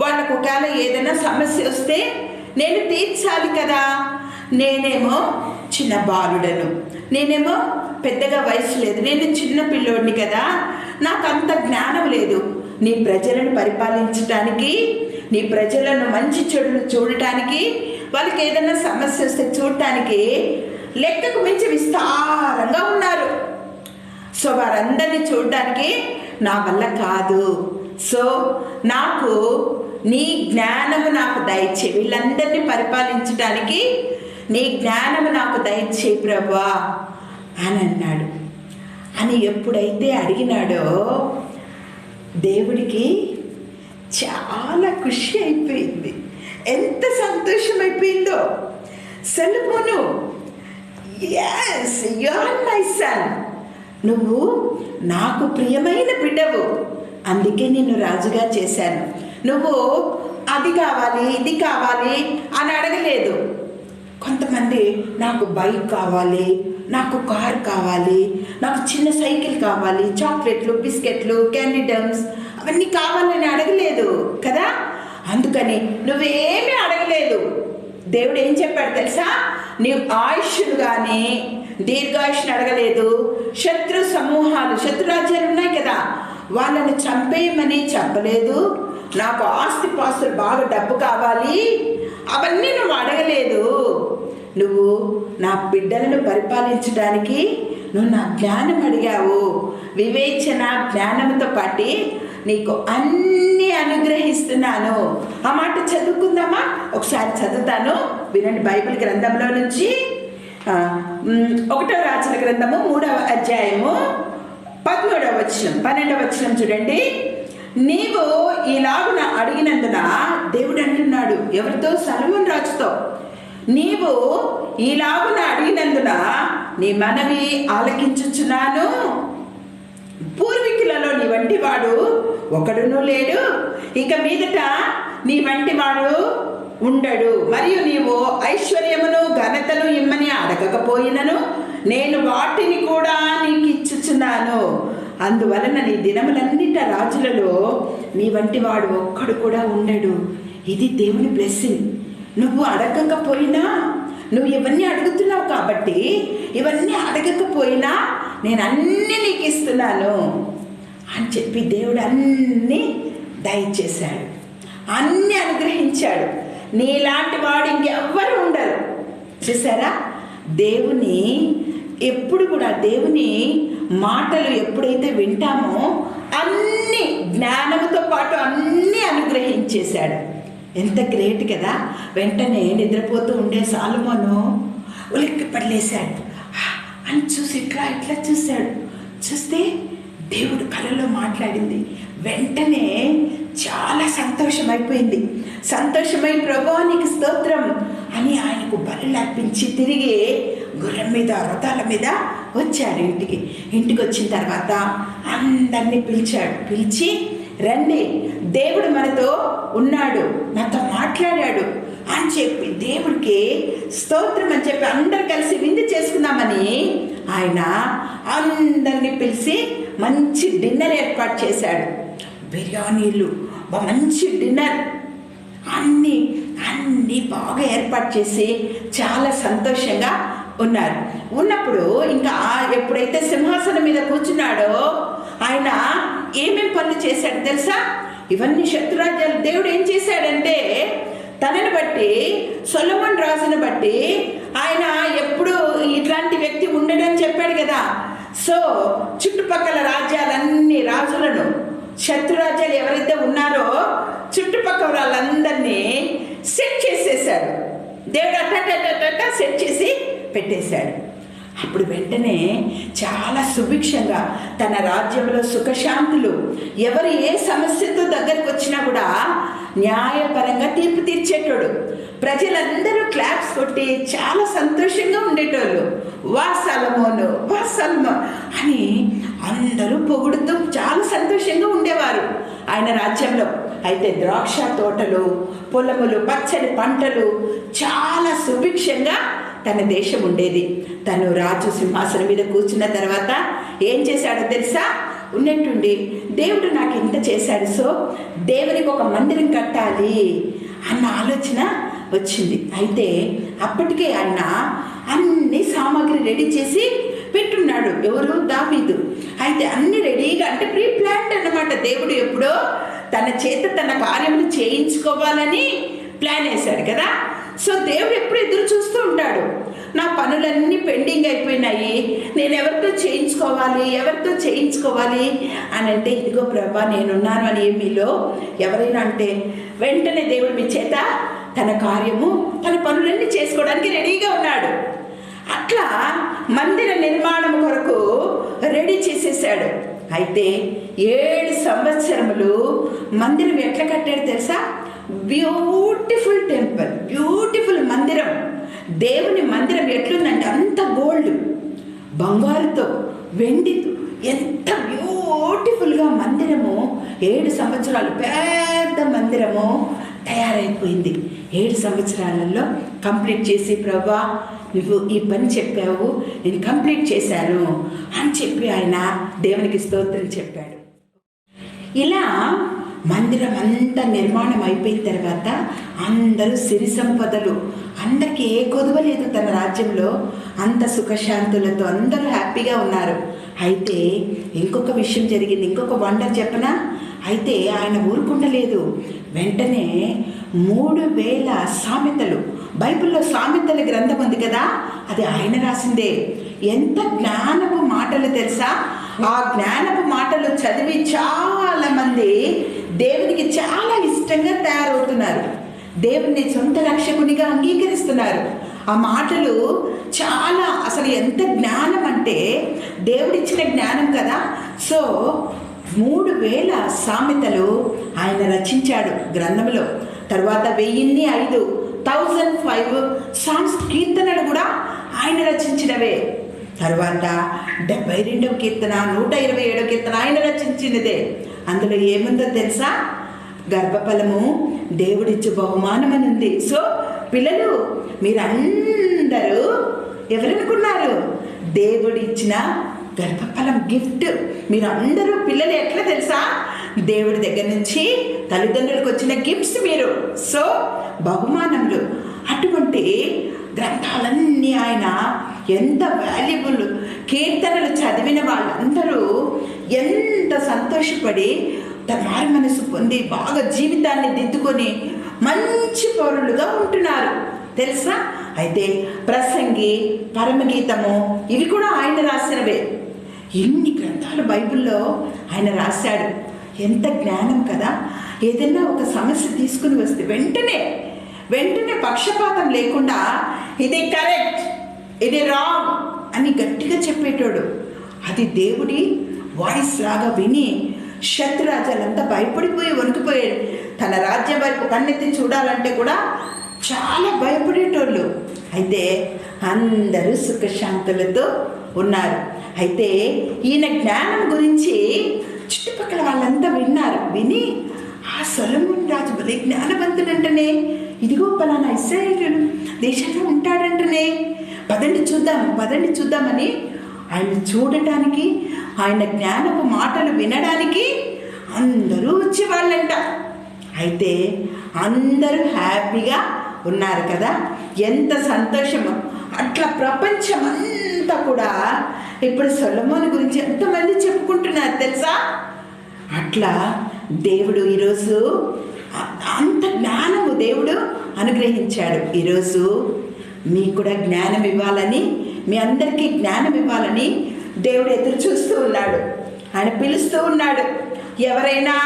వాళ్ళకు ఒకవేళ ఏదైనా సమస్య వస్తే నేను తీర్చాలి కదా. నేనేమో చిన్న బాలుడను, నేనేమో పెద్దగా వయసు లేదు, నేను చిన్న పిల్లోడిని కదా, నాకు అంత జ్ఞానం లేదు. నీ ప్రజలను పరిపాలించడానికి, నీ ప్రజలను మంచి చెడులు చూడటానికి, వాళ్ళకి ఏదైనా సమస్య వస్తే చూడటానికి లెక్కకు మించి విస్తారంగా ఉన్నారు. సో వారందరినీ చూడడానికి నా వల్ల కాదు. సో నాకు నీ జ్ఞానము నాకు దయచే, వీళ్ళందరినీ పరిపాలించడానికి నీ జ్ఞానము నాకు దయచే ప్రభువా అని అన్నాడు. అని ఎప్పుడైతే అడిగినాడో దేవుడికి చాలా ఖుషి అయిపోయింది. ఎంత సంతోషం అయిపోయిందో. సొలొమోను, yes, you are my son, నువ్వు నాకు ప్రియమైన బిడ్డవు, అందుకే నిన్ను రాజుగా చేశాను. నువ్వు అది కావాలి ఇది కావాలి అని అడగలేదు. కొంతమంది నాకు బైక్ కావాలి, నాకు కార్ కావాలి, నాకు చిన్న సైకిల్ కావాలి, చాక్లెట్లు, బిస్కెట్లు, క్యాండీ డమ్స్ అవన్నీ కావాలని అడగలేదు కదా. అందుకని నువ్వేమీ అడగలేదు. దేవుడు ఏం చెప్పాడు తెలుసా? నీవు ఆయుష్ను కానీ దీర్ఘాయుష్ను అడగలేదు. శత్రు సమూహాలు, శత్రురాజ్యాలు ఉన్నాయి కదా, వాళ్ళని చంపేయమని చెప్పలేదు. నాకు ఆస్తిపాస్తులు బాగా డబ్బు కావాలి అవన్నీ నువ్వు అడగలేదు. నువ్వు నా బిడ్డలను పరిపాలించడానికి నువ్వు నా జ్ఞానం అడిగావు. వివేచన జ్ఞానంతో పాటు నీకు అన్నీ అనుగ్రహిస్తున్నాను. ఆ మాట చదువుకుందామా? ఒకసారి చదువుతాను, వినండి. బైబిల్ గ్రంథంలో నుంచి 1వ రాజుల గ్రంథము 3వ అధ్యాయము 13వ 12వ వచనం చూడండి. నీవు ఇలాగున అడిగినందున దేవుడు అంటున్నాడు ఎవరితో? సొలొమోను రాజుతో. నీవు ఇలాగున అడిగినందున నీ మనవి ఆలకించుచున్నాను. పూర్వీకులలో నీ వంటి వాడు ఒకడును లేడు, ఇక మీదట నీ వంటి వాడు ఉండడు. మరియు నీవు ఐశ్వర్యమును ఘనతను ఇమ్మని అడగకపోయినను నేను వాటిని కూడా నీకు ఇచ్చుచున్నాను. అందువలన నీ దినములన్నిట రాజులలో నీ వంటి వాడు ఒక్కడు కూడా ఉండడు. ఇది దేవుని బ్లెస్సింగ్. నువ్వు అడగకపోయినా, నువ్వు ఇవన్నీ అడుగుతున్నావు కాబట్టి, ఇవన్నీ అడగకపోయినా నేను అన్నీ నీకు ఇస్తున్నాను అని చెప్పి దేవుడు అన్నీ దయచేశాడు, అన్నీ అనుగ్రహించాడు. నీలాంటి వాడు ఇంకెవ్వరు ఉండరు. చూసారా? దేవుని ఎప్పుడు కూడా దేవుని మాటలు ఎప్పుడైతే వింటామో అన్ని జ్ఞానంతో పాటు అన్నీ అనుగ్రహించేశాడు. ఎంత గ్రేట్ కదా! వెంటనే నిద్రపోతూ ఉండే సొలొమోను ఉలిక్కి పడలేశాడు అని చూసి ఇట్లా చూశాడు. చూస్తే దేవుడు కలలో మాట్లాడింది. వెంటనే చాలా సంతోషమైపోయింది. సంతోషమై ప్రభువా నీకు స్తోత్రం అని ఆయనకు బలులు అర్పించి తిరిగి గుర్రం మీద రథాల మీద వచ్చాడు ఇంటికి వచ్చిన తర్వాత అందరినీ పిలిచి రండి, దేవుడు మనతో ఉన్నాడు, నాతో మాట్లాడాడు అని చెప్పి దేవుడికి స్తోత్రం అని చెప్పి అందరు కలిసి విందు చేసుకుందామని ఆయన అందరినీ పిలిచి మంచి డిన్నర్ ఏర్పాటు చేశాడు. బిర్యానీలు, మంచి డిన్నర్, అన్నీ బాగా ఏర్పాటు చేసి చాలా సంతోషంగా ఉన్నప్పుడు ఇంకా ఎప్పుడైతే సింహాసనం మీద కూర్చున్నాడో ఆయన ఏమేం పనులు చేశాడు తెలుసా? ఇవన్నీ శత్రురాజ్యాలు దేవుడు ఏం చేశాడంటే తనని బట్టి, సొలొమోను రాజును బట్టి ఆయన ఎప్పుడు ఇట్లాంటి వ్యక్తి ఉండడని చెప్పాడు కదా. సో చుట్టుపక్కల రాజ్యాలన్నీ రాజులను, శత్రురాజ్యాలు ఎవరైతే ఉన్నారో చుట్టుపక్కల వాళ్ళందరినీ సెట్ చేసేసాడు దేవుడు. అట్ట సెట్ చేసి పెట్టేశాడు. అప్పుడు వెంటనే చాలా సుభిక్షంగా తన రాజ్యంలో సుఖశాంతులు, ఎవరు ఏ సమస్యతో దగ్గరకు వచ్చినా కూడా న్యాయపరంగా తీర్పు తీర్చేటోడు. ప్రజలందరూ క్లాప్స్ కొట్టి చాలా సంతోషంగా ఉండేటోళ్ళు. వా సొలొమోను, వా సొలొమోను అని అందరూ పొగుడుతూ చాలా సంతోషంగా ఉండేవారు ఆయన రాజ్యంలో. అయితే ద్రాక్ష తోటలు, పొలములు, పచ్చని పంటలు, చాలా సుభిక్షంగా తన దేశం ఉండేది. తను రాజు సింహాసనం మీద కూర్చున్న తర్వాత ఏం చేశాడో తెలుసా? ఉన్నట్టుండి దేవుడు నాకు ఇంత చేశాడు, సో దేవునికి ఒక మందిరం కట్టాలి అన్న ఆలోచన వచ్చింది. అయితే అప్పటికే ఆయన అన్ని సామాగ్రి రెడీ చేసి పెట్టున్నాడు. ఎవరు? దావీదు. అయితే అన్ని రెడీగా, అంటే ప్రీ ప్లాన్డ్ అన్నమాట. దేవుడు ఎప్పుడో తన చేత తన కార్యములు చేయించుకోవాలని ప్లాన్ వేశాడు కదా. సో దేవుడు ఎప్పుడు ఎదురు చూస్తూ ఉంటాడు, నా పనులన్నీ పెండింగ్ అయిపోయినాయి, నేను ఎవరితో చేయించుకోవాలి అని అంటే, ఇదిగో ప్రభా నేనున్నాను అని మీలో ఎవరైనా అంటే వెంటనే దేవుడు మీ చేత తన కార్యము, తన పనులన్నీ చేసుకోవడానికి రెడీగా ఉన్నాడు. అట్లా మందిర నిర్మాణం కొరకు రెడీ చేసేసాడు. అయితే 7 సంవత్సరములు మందిరం ఎట్లా కట్టాడు తెలుసా? బ్యూటిఫుల్ టెంపుల్, బ్యూటిఫుల్ మందిరం. దేవుని మందిరం ఎట్లుందంటే అంత గోల్డ్, బంగారుతో, వెండితో, ఎంత బ్యూటిఫుల్గా మందిరము 7 సంవత్సరాలు పెద్ద మందిరము తయారైపోయింది. 7 సంవత్సరాలలో కంప్లీట్ చేసి, ప్రభా నువ్వు ఈ పని చెప్పావు, నేను కంప్లీట్ చేశాను అని చెప్పి ఆయన దేవునికి స్తోత్రం చెప్పాడు. ఇలా మందిరం అంతా నిర్మాణం అయిపోయిన తర్వాత అందరూ సిరి సంపదలు, అందరికీ ఏ కొదవలేదు తన రాజ్యంలో, అంత సుఖశాంతులతో అందరూ హ్యాపీగా ఉన్నారు. అయితే ఇంకొక విషయం జరిగింది, ఇంకొక వండర్ చెప్పనా? అయితే ఆయన ఊరుకుండలేదు. వెంటనే 3000 సామెతలు, బైబిల్లో సామెతల గ్రంథం ఉంది కదా, అది ఆయన రాసిందే. ఎంత జ్ఞానపు మాటలు తెలుసా? ఆ జ్ఞానపు మాటలు చదివి చాలా మంది దేవునికి చాలా ఇష్టంగా తయారవుతున్నారు, దేవుని సొంత రక్షకునిగా అంగీకరిస్తున్నారు. ఆ మాటలు చాలా అసలు ఎంత జ్ఞానం అంటే దేవుడిచ్చిన జ్ఞానం కదా. సో 3000 సామెతలు ఆయన రచించాడు గ్రంథంలో. తర్వాత 1005 సాంగ్స్ కీర్తనలు కూడా ఆయన రచించినవే. తర్వాత 72వ కీర్తన 127వ కీర్తన ఆయన రచించినదే. అందులో ఏముందో తెలుసా? గర్భఫలము దేవుడిచ్చే బహుమానం అని ఉంది. సో పిల్లలు మీరందరూ ఎవరనుకున్నారు? దేవుడిచ్చిన గర్భఫలం గిఫ్ట్. మీరందరూ పిల్లలు ఎట్లా తెలుసా? దేవుడి దగ్గర నుంచి తల్లిదండ్రులకు వచ్చిన గిఫ్ట్స్ మీరు. సో బహుమానములు. అటువంటి గ్రంథాలన్నీ ఆయన ఎంత వాల్యుబుల్. కీర్తనలు చదివిన వాళ్ళందరూ ఎంత సంతోషపడి మారు మనసు పొంది బాగా జీవితాన్ని దిద్దుకొని మంచి పౌరులుగా ఉంటున్నారు తెలుసా. అయితే ప్రసంగి, పరమగీతము ఇవి కూడా ఆయన రాసినవే. ఎన్ని గ్రంథాలు బైబిల్లో ఆయన రాశాడు. ఎంత జ్ఞానం కదా. ఏదైనా ఒక సమస్య తీసుకుని వస్తే వెంటనే పక్షపాతం లేకుండా ఇది కరెక్ట్, ఇది రాంగ్ అని గట్టిగా చెప్పేటోడు. అది దేవుడి వాయిస్ లాగా విని శత్రురాజాలంతా భయపడిపోయి వణికిపోయాడు. తన రాజ్యం వైపు కన్నెత్తి చూడాలంటే కూడా చాలా భయపడేటోళ్ళు. అయితే అందరూ సుఖశాంతులతో ఉన్నారు. అయితే ఈయన జ్ఞానం గురించి చుట్టుపక్కల వాళ్ళంతా విని ఆ సొలొమోను రాజు భలే జ్ఞానవంతుడంటనే, ఇదిగో పలానా ఇశ్రాయేలు దేశంలో ఉంటాడంటనే, పదండి చూద్దామని ఆయన చూడటానికి, ఆయన జ్ఞానపు మాటలు వినడానికి అందరూ వచ్చేవాళ్ళంట. అయితే అందరూ హ్యాపీగా ఉన్నారు కదా. ఎంత సంతోషమో. అట్లా ప్రపంచం అంతా కూడా ఇప్పుడు సొలొమోను గురించి ఎంతమంది చెప్పుకుంటున్నారు తెలుసా. అట్లా దేవుడు ఈరోజు అంత జ్ఞానము దేవుడు అనుగ్రహించాడు. ఈరోజు మీకు కూడా జ్ఞానం ఇవ్వాలని, మీ అందరికీ జ్ఞానం ఇవ్వాలని దేవుడు ఎదురు చూస్తూ ఉన్నాడు. ఆయన పిలుస్తూ ఉన్నాడు. ఎవరైనా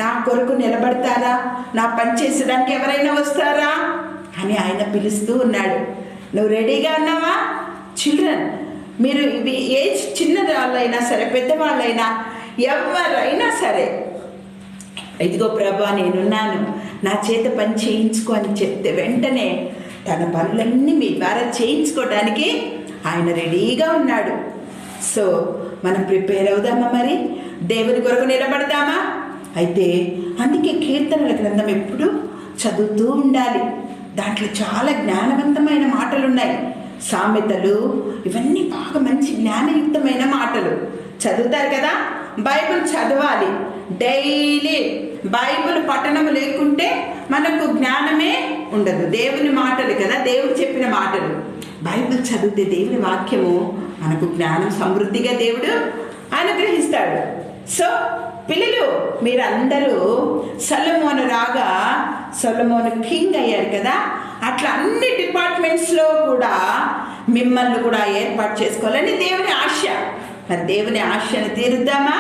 నా కొరకు నిలబడతారా, నా పని చేసడానికి ఎవరైనా వస్తారా అని ఆయన పిలుస్తూ ఉన్నాడు. నువ్వు రెడీగా ఉన్నావా? చిల్డ్రన్, మీరు ఏజ్ చిన్న వాళ్ళైనా సరే, పెద్దవాళ్ళైనా, ఎవరైనా సరే, ఇదిగో ప్రభా నేనున్నాను, నా చేత పని చేయించుకో అని చెప్తే వెంటనే తన పనులన్నీ మీ ద్వారా చేయించుకోవడానికి ఆయన రెడీగా ఉన్నాడు. సో మనం ప్రిపేర్ అవుదామా? మరి దేవుని కొరకు నిలబడదామా? అయితే అందుకే కీర్తనల గ్రంథం ఎప్పుడు చదువుతూ ఉండాలి. దాంట్లో చాలా జ్ఞానవంతమైన మాటలు ఉన్నాయి. సామెతలు ఇవన్నీ బాగా మంచి జ్ఞానయుక్తమైన మాటలు. చదువుతారు కదా. బైబిల్ చదవాలి డైలీ. బైబిల్ పఠనం లేకుంటే మనకు జ్ఞానమే ఉండదు. దేవుని మాటలు కదా, దేవుడు చెప్పిన మాటలు. బైబిల్ చదివితే దేవుని వాక్యము మనకు జ్ఞానం సమృద్ధిగా దేవుడు అనుగ్రహిస్తాడు. సో పిల్లలు మీరందరూ సొలొమోను రాగా సొలొమోను కింగ్ అయ్యారు కదా. అట్లా అన్ని డిపార్ట్మెంట్స్లో కూడా మిమ్మల్ని కూడా ఏర్పాటు చేసుకోవాలని దేవుని ఆశ. మరి దేవుని ఆశను తీరుద్దామా?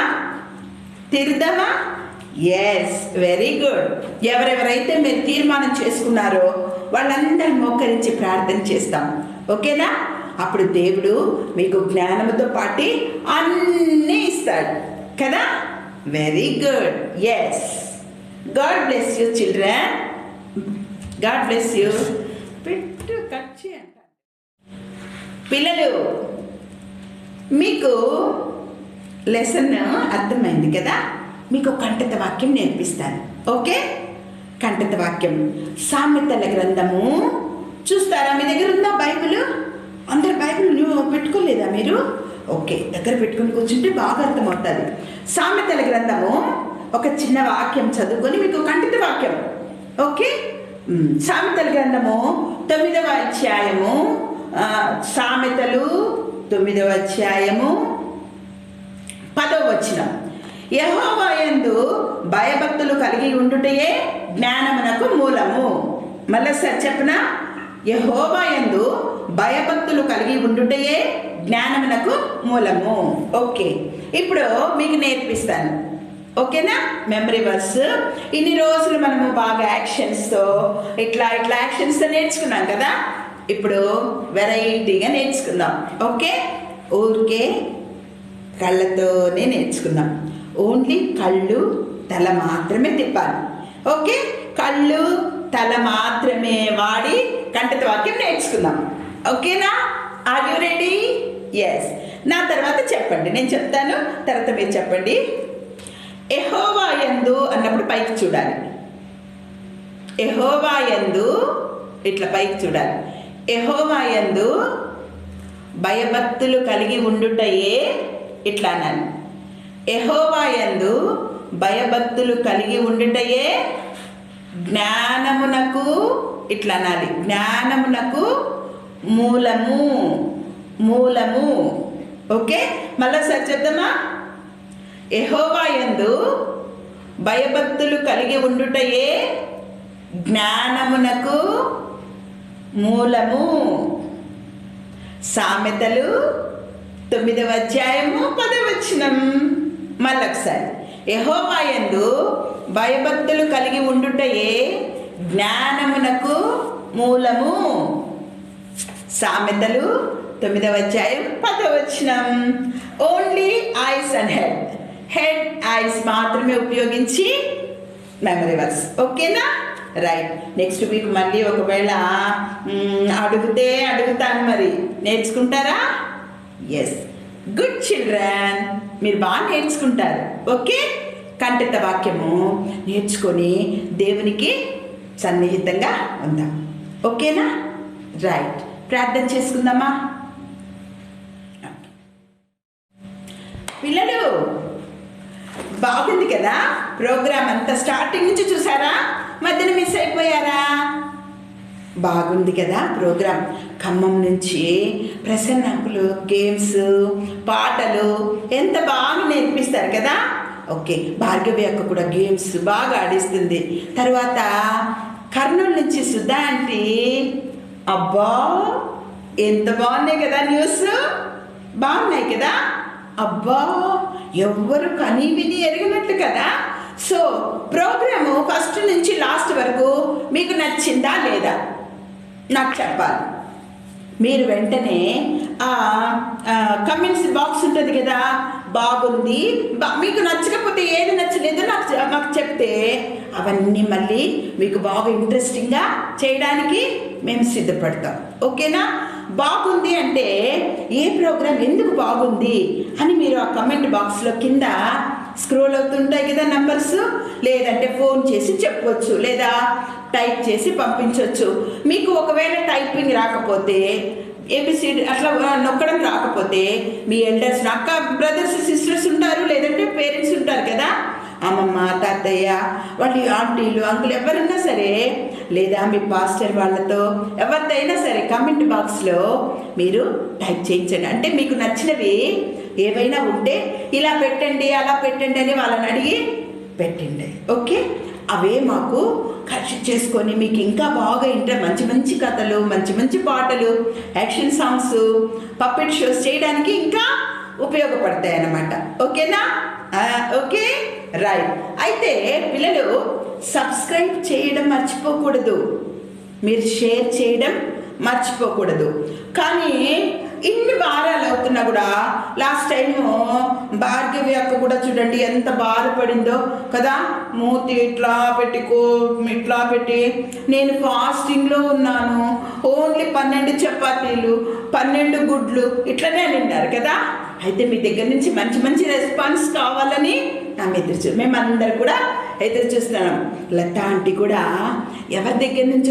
Yes, very good. ఎవరెవరైతే మీరు తీర్మానం చేసుకున్నారో వాళ్ళందరూ మోకరించి ప్రార్థన చేస్తాం. ఓకేనా? అప్పుడు దేవుడు మీకు జ్ఞానంతో పాటు అన్నీ ఇస్తాడు కదా. Very good. Yes, God bless you children. God bless you. పెట్టు కచ్చి అంట. పిల్లలు మీకు లెసన్ అర్థమైంది కదా. మీకు కంఠిత వాక్యం నేర్పిస్తాను. ఓకే? కంఠిత వాక్యం సామెతల గ్రంథము చూస్తారా? మీ దగ్గర ఉందా బైబిల్? అందరు బైబిల్ పెట్టుకోలేదా మీరు? ఓకే, దగ్గర పెట్టుకుని కూర్చుంటే బాగా అర్థమవుతుంది. సామెతల గ్రంథము ఒక చిన్న వాక్యం చదువుకొని మీకు కంఠిత వాక్యం. ఓకే? సామెతల గ్రంథము 9వ అధ్యాయము, సామెతలు 9వ అధ్యాయము 10వ వచనం. యెహోవా యందు భయభక్తులు కలిగి ఉండుటయే జ్ఞానమునకు మూలము. మళ్ళీ సార్ చెప్పనా? యెహోవా యందు భయభక్తులు కలిగి ఉండుటయే జ్ఞానమునకు మూలము. ఓకే, ఇప్పుడు మీకు నేర్పిస్తాను. ఓకేనా? Memory verse. ఇన్ని రోజులు మనము బాగా యాక్షన్స్తో ఇట్లా యాక్షన్స్తో నేర్చుకున్నాం కదా. ఇప్పుడు వెరైటీగా నేర్చుకుందాం. ఓకే, ఊరికే కళ్ళతోనే నేర్చుకుందాం. ఓన్లీ కళ్ళు తల మాత్రమే తిప్పాలి. ఓకే, కళ్ళు తల మాత్రమే వాడి కంఠత వాక్యం నేర్చుకుందాం. ఓకేనా? Are you ready? ఎస్. నా తర్వాత చెప్పండి, నేను చెప్తాను, తర్వాత మీరు చెప్పండి. యెహోవా యందు అన్నప్పుడు పైకి చూడాలి. యెహోవా యందు ఇట్లా పైకి చూడాలి. యెహోవా యందు భయభక్తులు కలిగి ఉండుటయే ఇట్లా అనాలి. యెహోవా యందు భయభక్తులు కలిగి ఉండుటయే జ్ఞానమునకు ఇట్లా అనాలి. జ్ఞానమునకు మూలము. మూలము. ఓకే, మళ్ళీసారి చెప్దామా? యెహోవా యందు భయభక్తులు కలిగి ఉండుటయే జ్ఞానమునకు మూలము. సామెతలు 9వ అధ్యాయము 10వ వచనం. మళ్ళొకసారి, యెహోవా యందు భయభక్తులు కలిగి ఉండుటయే జ్ఞానమునకు మూలము. సామెతలు 9వ అధ్యాయం 10వ వచనం. Only ice and head. Head, ice మాత్రమే ఉపయోగించి మెమరీ వర్క్స్. ఓకేనా? రైట్. నెక్స్ట్ వీక్ మళ్ళీ ఒకవేళ అడిగితే అడుగుతాను, మరి నేర్చుకుంటారా? ఎస్, గుడ్ చిల్డ్రన్, మీరు బాగా నేర్చుకుంటారు. ఓకే, కంఠిత వాక్యము నేర్చుకొని దేవునికి సన్నిహితంగా ఉందాం. ఓకేనా? రైట్. ప్రార్థన చేసుకుందామా? పిల్లలు, బాగుంది కదా ప్రోగ్రామ్ అంతా? స్టార్టింగ్ నుంచి చూసారా? మధ్యన మిస్ అయిపోయారా? బాగుంది కదా ప్రోగ్రామ్. ఖమ్మం నుంచి ప్రసన్న అంకులు గేమ్స్, పాటలు ఎంత బాగా నేర్పిస్తారు కదా. ఓకే, భార్గవి అక్క కూడా గేమ్స్ బాగా ఆడిస్తుంది. తర్వాత కర్నూలు నుంచి సుధా ఆంటీ, అబ్బా ఎంత బాగున్నాయి కదా న్యూస్, బాగున్నాయి కదా. అబ్బా, ఎవ్వరు కని విని ఎరిగినట్లు కదా. సో ప్రోగ్రాము ఫస్ట్ నుంచి లాస్ట్ వరకు మీకు నచ్చిందా లేదా నాకు చెప్పాలి. మీరు వెంటనే కమెంట్స్ బాక్స్ ఉంటుంది కదా, బాగుంది, మీకు నచ్చకపోతే ఏది నచ్చలేదో మాకు చెప్తే అవన్నీ మళ్ళీ మీకు బాగా ఇంట్రెస్టింగ్గా చేయడానికి మేము సిద్ధపడతాం. ఓకేనా? బాగుంది అంటే ఏ ప్రోగ్రాం ఎందుకు బాగుంది అని మీరు ఆ కమెంట్ బాక్స్లో కింద స్క్రోల్ అవుతుంటాయి కదా నంబర్స్, లేదంటే ఫోన్ చేసి చెప్పవచ్చు, లేదా టైప్ చేసి పంపించవచ్చు. మీకు ఒకవేళ టైపింగ్ రాకపోతే, ఏబిసిడి అట్లా నొక్కడం రాకపోతే మీ ఎల్డర్స్, అక్క బ్రదర్స్ సిస్టర్స్ ఉంటారు, లేదంటే పేరెంట్స్ ఉంటారు కదా, అమ్మమ్మ తాతయ్య వాళ్ళు ఆంటీలు అంకులు ఎవరైనా సరే, లేదా మీ పాస్టర్ వాళ్ళతో ఎవరిదైనా సరే కమెంట్ బాక్స్లో మీరు టైప్ చేయించండి. అంటే మీకు నచ్చినవి ఏవైనా ఉంటే ఇలా పెట్టండి అలా పెట్టండి అని వాళ్ళని అడిగి పెట్టండి. ఓకే, అవే మాకు ఖర్చు చేసుకొని మీకు ఇంకా బాగా మంచి మంచి కథలు, మంచి మంచి పాటలు, యాక్షన్ సాంగ్స్, పప్పెట్ షోస్ చేయడానికి ఇంకా ఉపయోగపడతాయి అన్నమాట. ఓకేనా? Okay, right. అయితే పిల్లలు సబ్స్క్రైబ్ చేయడం మర్చిపోకూడదు, మీరు షేర్ చేయడం మర్చిపోకూడదు. కానీ ఇన్ని వారాలు అవుతున్నా కూడా, లాస్ట్ టైము భార్గవి అక్క కూడా చూడండి ఎంత బాధపడిందో కదా, మూతి ఇట్లా పెట్టి నేను ఫాస్టింగ్లో ఉన్నాను, ఓన్లీ 12 చపాతీలు 12 గుడ్లు ఇట్లనే నిండారు కదా. అయితే మీ దగ్గర నుంచి మంచి మంచి రెస్పాన్స్ కావాలని మేమందరం కూడా ఎదురు చూస్తున్నాం. లతా ఆంటీ కూడా ఎవరి దగ్గర నుంచి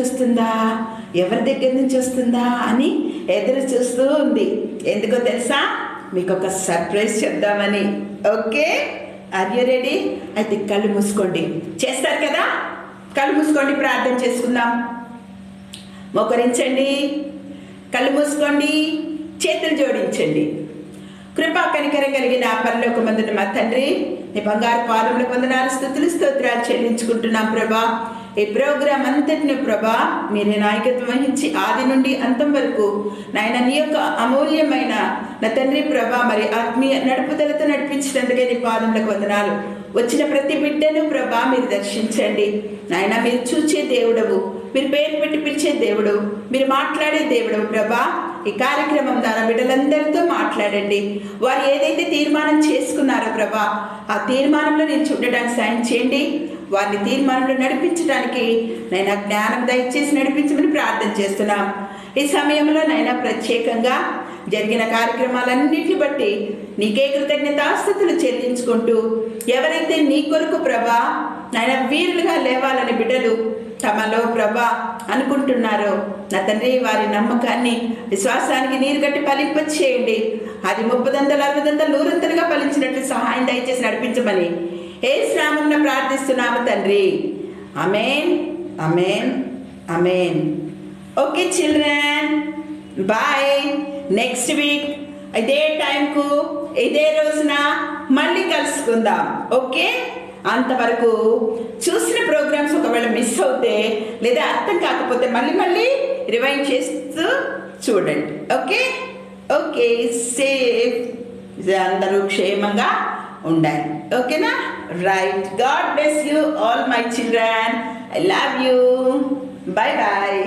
వస్తుందా అని ఎదురు చూస్తూ ఉంది. ఎందుకో తెలుసా? మీకు ఒక సర్ప్రైజ్ చెప్దామని. Okay, are you ready? అయితే కళ్ళు మూసుకోండి. చేస్తారు కదా? కళ్ళు మూసుకోండి, ప్రార్థన చేసుకుందాం. మోకరించండి, కళ్ళు మూసుకోండి, చేతులు జోడించండి. కృపా కనికరం కలిగిన పరలోకమందున మా తండ్రి, నీ బంగారు పాదములకు వందనాలు, స్తుతులు, స్తోత్రాలు చెల్లించుకుంటున్నాం ప్రభా. ఈ ప్రోగ్రాం అంతటిని ప్రభా మీరే నాయకత్వం వహించి ఆది నుండి అంతం వరకు నాయన నీ యొక్క అమూల్యమైన నా తండ్రి ప్రభా మరి ఆత్మీయ నడుపుదలతో నడిపించినందుకే నీ పాదములకు వందనాలు. వచ్చిన ప్రతి బిడ్డను ప్రభా మీరు దర్శించండి నాయన. మీరు చూచే దేవుడవు, మీరు పేరు పెట్టి పిలిచే దేవుడు, మీరు మాట్లాడే దేవుడు ప్రభా. ఈ కార్యక్రమం ద్వారా బిడ్డలందరితో మాట్లాడండి. వారు ఏదైతే తీర్మానం చేసుకున్నారో ప్రభా, ఆ తీర్మానంలో నేను చూడడానికి సాయం చేయండి. వారిని తీర్మానంలో నడిపించడానికి నైనా జ్ఞానం దయచేసి నడిపించమని ప్రార్థన చేస్తున్నాం. ఈ సమయంలో నైనా ప్రత్యేకంగా జరిగిన కార్యక్రమాలన్నింటిని బట్టి నీకే కృతజ్ఞతాస్తుతులు చెల్లించుకుంటూ, ఎవరైతే నీ కొరకు ప్రభా నాయన వీరులుగా లేవాలని బిడ్డలు తమలో ప్రభా అనుకుంటున్నారో నా తండ్రి, వారి నమ్మకాన్ని విశ్వాసానికి నీరు కట్టి ఫలింపచేయండి. అది 30 60 100 ఫలించినట్లు సహాయం దయచేసి నడిపించమని యేసు నామమున ప్రార్థిస్తున్నాము తండ్రి. ఆమేన్, ఆమేన్, ఆమేన్. Okay children, bye. Next week ఇదే టైంకు ఇదే రోజున మళ్ళీ కలుసుకుందాం. ఓకే, అంతవరకు చూసిన ప్రోగ్రామ్స్ ఒకవేళ మిస్ అవుతే లేదా అర్థం కాకపోతే మళ్ళీ రివైండ్ చేస్తూ చూడండి. ఓకే ఓకే, సేఫ్, అందరూ క్షేమంగా ఉండాలి. ఓకేనా? Right. God bless you all my children. I love you. Bye bye.